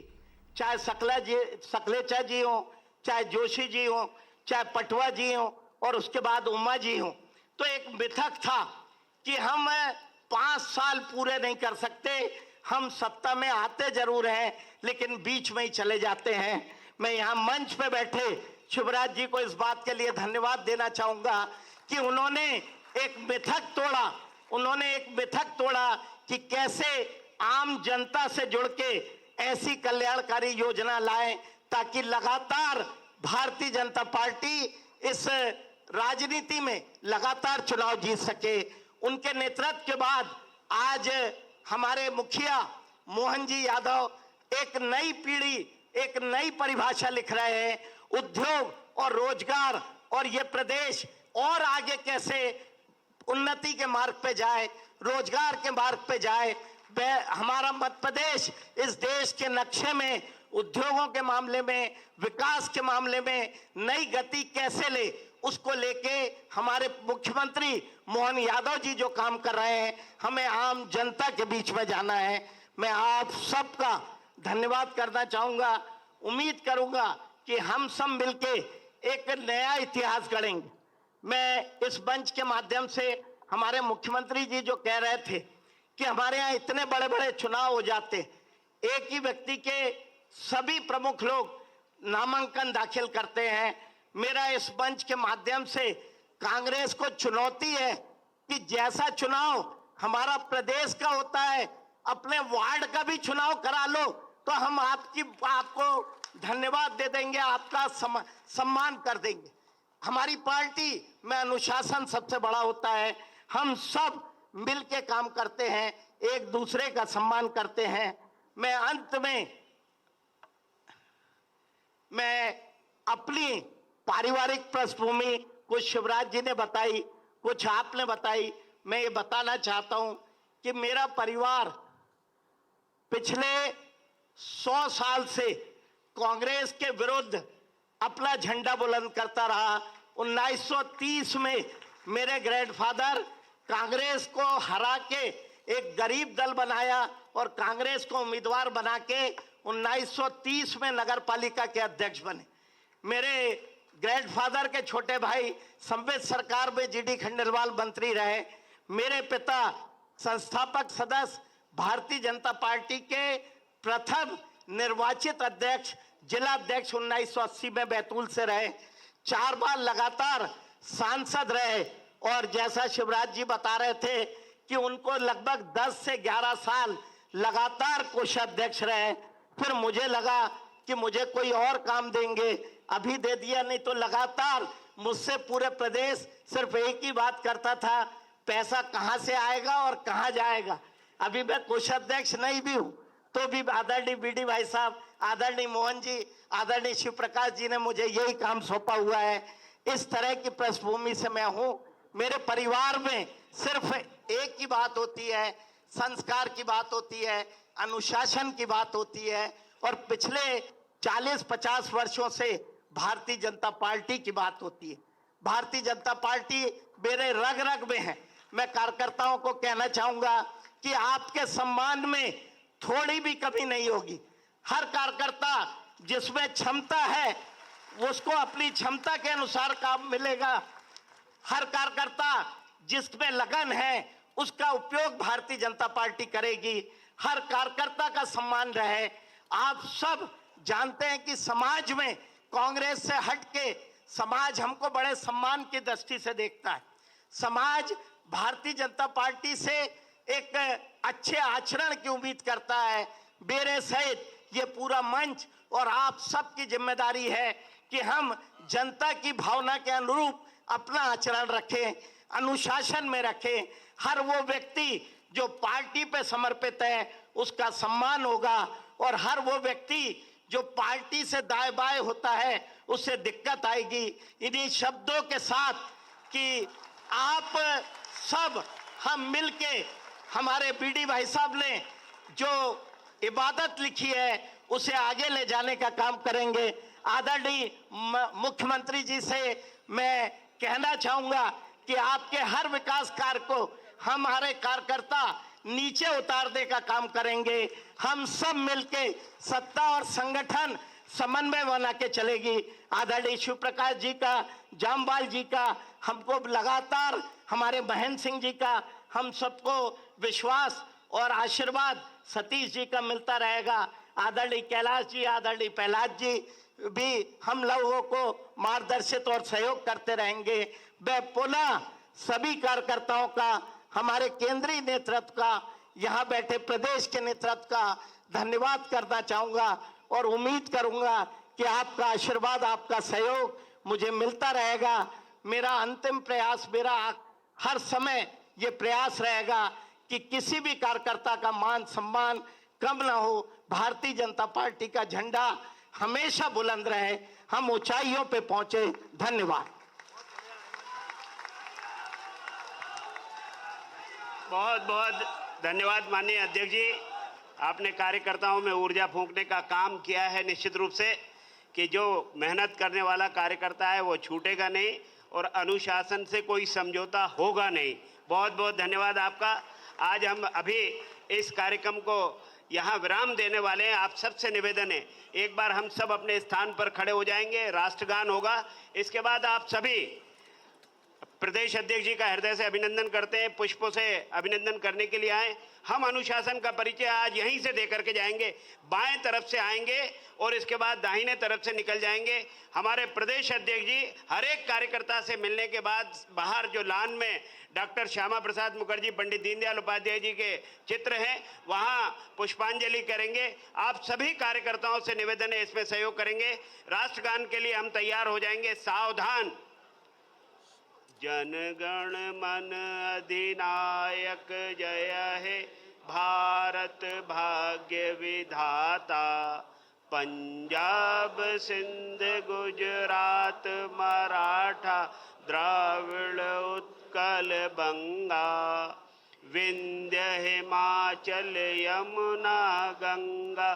चाहे सकलेचा जी हो, चाहे जोशी जी हो, चाहे पटवा जी हो और उसके बाद उमा जी हो, तो एक मिथक था कि हम 5 साल पूरे नहीं कर सकते, हम सत्ता में आते जरूर हैं लेकिन बीच में ही चले जाते हैं। मैं यहाँ मंच पे बैठे शिवराज जी को इस बात के लिए धन्यवाद देना चाहूंगा कि उन्होंने एक मिथक तोड़ा कि कैसे आम जनता से जुड़ के ऐसी कल्याणकारी योजना लाएं ताकि लगातार भारतीय जनता पार्टी इस राजनीति में लगातार चुनाव जीत सके। उनके नेतृत्व के बाद आज हमारे मुखिया मोहन जी यादव एक नई पीढ़ी, एक नई परिभाषा लिख रहे हैं उद्योग और रोजगार, और ये प्रदेश और आगे कैसे उन्नति के मार्ग पे जाए, रोजगार के मार्ग पे जाए। हमारा मध्य प्रदेश इस देश के नक्शे में उद्योगों के मामले में, विकास के मामले में नई गति कैसे ले, उसको लेके हमारे मुख्यमंत्री मोहन यादव जी जो काम कर रहे हैं, हमें आम जनता के बीच में जाना है। मैं आप सबका धन्यवाद करना चाहूंगा। उम्मीद करूंगा कि हम सब मिलके एक नया इतिहास गढ़ेंगे। मैं इस मंच के माध्यम से हमारे मुख्यमंत्री जी जो कह रहे थे कि हमारे यहाँ इतने बड़े बड़े चुनाव हो जाते, एक ही व्यक्ति के सभी प्रमुख लोग नामांकन दाखिल करते हैं। मेरा इस मंच के माध्यम से कांग्रेस को चुनौती है कि जैसा चुनाव हमारा प्रदेश का होता है, अपने वार्ड का भी चुनाव करा लो तो हम आपको धन्यवाद दे देंगे, आपका सम्मान कर देंगे। हमारी पार्टी में अनुशासन सबसे बड़ा होता है। हम सब मिल के काम करते हैं, एक दूसरे का सम्मान करते हैं। मैं अंत में अपनी पारिवारिक पृष्ठभूमि कुछ शिवराज जी ने बताई, कुछ आपने बताई। मैं ये बताना चाहता हूं कि मेरा परिवार पिछले 100 साल से कांग्रेस के विरुद्ध अपना झंडा बुलंद करता रहा। 1930 में मेरे ग्रैंडफादर कांग्रेस को हरा के एक गरीब दल बनाया और कांग्रेस को उम्मीदवार बना के 1930 में नगर पालिका के अध्यक्ष बने। मेरे ग्रैंडफादर के छोटे भाई संवित सरकार में जीडी खंडेलवाल मंत्री रहे। मेरे पिता संस्थापक सदस्य भारतीय जनता पार्टी के प्रथम निर्वाचित अध्यक्ष, जिला अध्यक्ष 1980 में बैतूल से रहे। 4 बार लगातार सांसद रहे और जैसा शिवराज जी बता रहे थे कि उनको लगभग 10 से 11 साल लगातार कोषाध्यक्ष रहे। फिर मुझे लगा कि मुझे कोई और काम देंगे, अभी दे दिया, नहीं तो लगातार मुझसे पूरे प्रदेश सिर्फ एक ही बात करता था, पैसा कहां से आएगा और कहां जाएगा। अभी मैं कोषाध्यक्ष नहीं भी हूं तो भी आदरणीय बीडी भाई साहब, आदरणीय मोहन जी, आदरणीय शिव प्रकाश जी ने मुझे यही काम सौंपा हुआ है। इस तरह की पृष्ठभूमि से मैं हूं। मेरे परिवार में सिर्फ एक ही बात होती है, संस्कार की बात होती है, अनुशासन की बात होती है और पिछले 40-50 वर्षों से भारतीय जनता पार्टी की बात होती है। भारतीय जनता पार्टी मेरे रग रग में है। मैं कार्यकर्ताओं को कहना चाहूंगा कि आपके सम्मान में थोड़ी भी कमी नहीं होगी। हर कार्यकर्ता जिसमें क्षमता है उसको अपनी क्षमता के अनुसार काम मिलेगा। हर कार्यकर्ता जिसमें लगन है उसका उपयोग भारतीय जनता पार्टी करेगी। हर कार्यकर्ता का सम्मान रहे। आप सब जानते हैं कि समाज में कांग्रेस से हटके समाज हमको बड़े सम्मान की दृष्टि से देखता है। समाज भारतीय जनता पार्टी से एक अच्छे आचरण की उम्मीद करता है। मेरे सहित ये पूरा मंच और आप सबकी जिम्मेदारी है कि हम जनता की भावना के अनुरूप अपना आचरण रखें, अनुशासन में रखें। हर वो व्यक्ति जो पार्टी पे समर्पित है उसका सम्मान होगा और हर वो व्यक्ति जो पार्टी से दाएं बाएं होता है उससे दिक्कत आएगी। इन्हीं शब्दों के साथ कि आप सब हम मिलके हमारे बीडी भाई साहब ने जो इबादत लिखी है उसे आगे ले जाने का काम करेंगे। आदरणीय मुख्यमंत्री जी से मैं कहना चाहूंगा कि आपके हर विकास कार्य को हमारे कार्यकर्ता नीचे उतारने का काम करेंगे। हम सब मिलके सत्ता और संगठन समन्वय बना के चलेगी। आदरणीय शिव प्रकाश जी का, जामवाल जी का, हमको लगातार हमारे महेंद्र सिंह जी का, हम सबको विश्वास और आशीर्वाद सतीश जी का मिलता रहेगा। आदरणीय कैलाश जी, आदरणीय प्रहलाद जी भी हम लोगों को मार्गदर्शित और सहयोग करते रहेंगे। मैं पुनः सभी कार्यकर्ताओं का, हमारे केंद्रीय नेतृत्व का, यहाँ बैठे प्रदेश के नेतृत्व का धन्यवाद करना चाहूंगा और उम्मीद करूंगा कि आपका आशीर्वाद, आपका सहयोग मुझे मिलता रहेगा। मेरा अंतिम प्रयास, मेरा हर समय ये प्रयास रहेगा कि किसी भी कार्यकर्ता का मान सम्मान कम ना हो। भारतीय जनता पार्टी का झंडा हमेशा बुलंद रहे, हम ऊंचाइयों पे पहुंचे। धन्यवाद। बहुत बहुत धन्यवाद माननीय अध्यक्ष जी। आपने कार्यकर्ताओं में ऊर्जा फूंकने का काम किया है। निश्चित रूप से कि जो मेहनत करने वाला कार्यकर्ता है वो छूटेगा नहीं और अनुशासन से कोई समझौता होगा नहीं। बहुत बहुत धन्यवाद आपका। आज हम अभी इस कार्यक्रम को यहाँ विराम देने वाले हैं। आप सबसे निवेदन है, एक बार हम सब अपने स्थान पर खड़े हो जाएंगे, राष्ट्रगान होगा। इसके बाद आप सभी प्रदेश अध्यक्ष जी का हृदय से अभिनंदन करते हैं, पुष्पों से अभिनंदन करने के लिए आए। हम अनुशासन का परिचय आज यहीं से दे करके जाएंगे। बाएं तरफ से आएंगे और इसके बाद दाहिने तरफ से निकल जाएंगे। हमारे प्रदेश अध्यक्ष जी हर एक कार्यकर्ता से मिलने के बाद बाहर जो लान में डॉक्टर श्यामा प्रसाद मुखर्जी, पंडित दीनदयाल उपाध्याय जी के चित्र हैं, वहां पुष्पांजलि करेंगे। आप सभी कार्यकर्ताओं से निवेदन है, इसमें सहयोग करेंगे। राष्ट्रगान के लिए हम तैयार हो जाएंगे। सावधान। जनगण मन अधिनायक जय हे भारत भाग्य विधाता, पंजाब सिंध गुजरात मराठा द्राविड़ उत्कल बंगा, विंध्य हिमाचल यमुना गंगा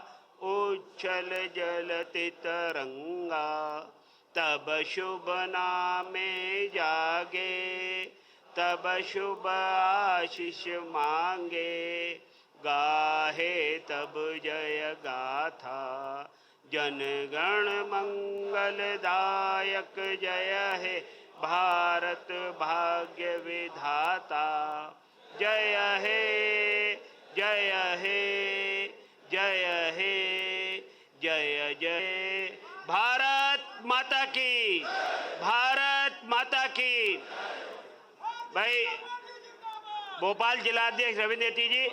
उच्छल जलति तरंगा, तब शुभ नामे जागे, तब शुभ आशीष मांगे, गाहे तब जय गाथा, जनगण मंगलदायक जय हे भारत भाग्य विधाता, जय हे जय हे जय हे जय जय भारत माता की, भारत माता की। भाई भोपाल जिलाध्यक्ष रविंद्र जी,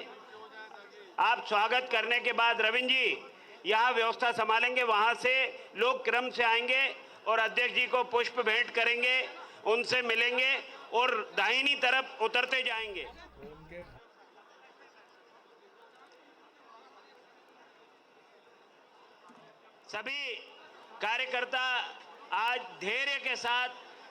आप स्वागत करने के बाद रविंद्र जी यहाँ व्यवस्था संभालेंगे। वहां से लोग क्रम से आएंगे और अध्यक्ष जी को पुष्प भेंट करेंगे, उनसे मिलेंगे और दाहिनी तरफ उतरते जाएंगे। सभी कार्यकर्ता आज धैर्य के साथ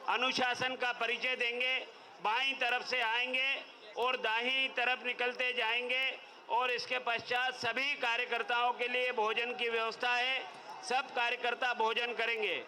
अनुशासन का परिचय देंगे। बाईं तरफ से आएंगे और दाहिनी तरफ निकलते जाएंगे और इसके पश्चात सभी कार्यकर्ताओं के लिए भोजन की व्यवस्था है। सब कार्यकर्ता भोजन करेंगे।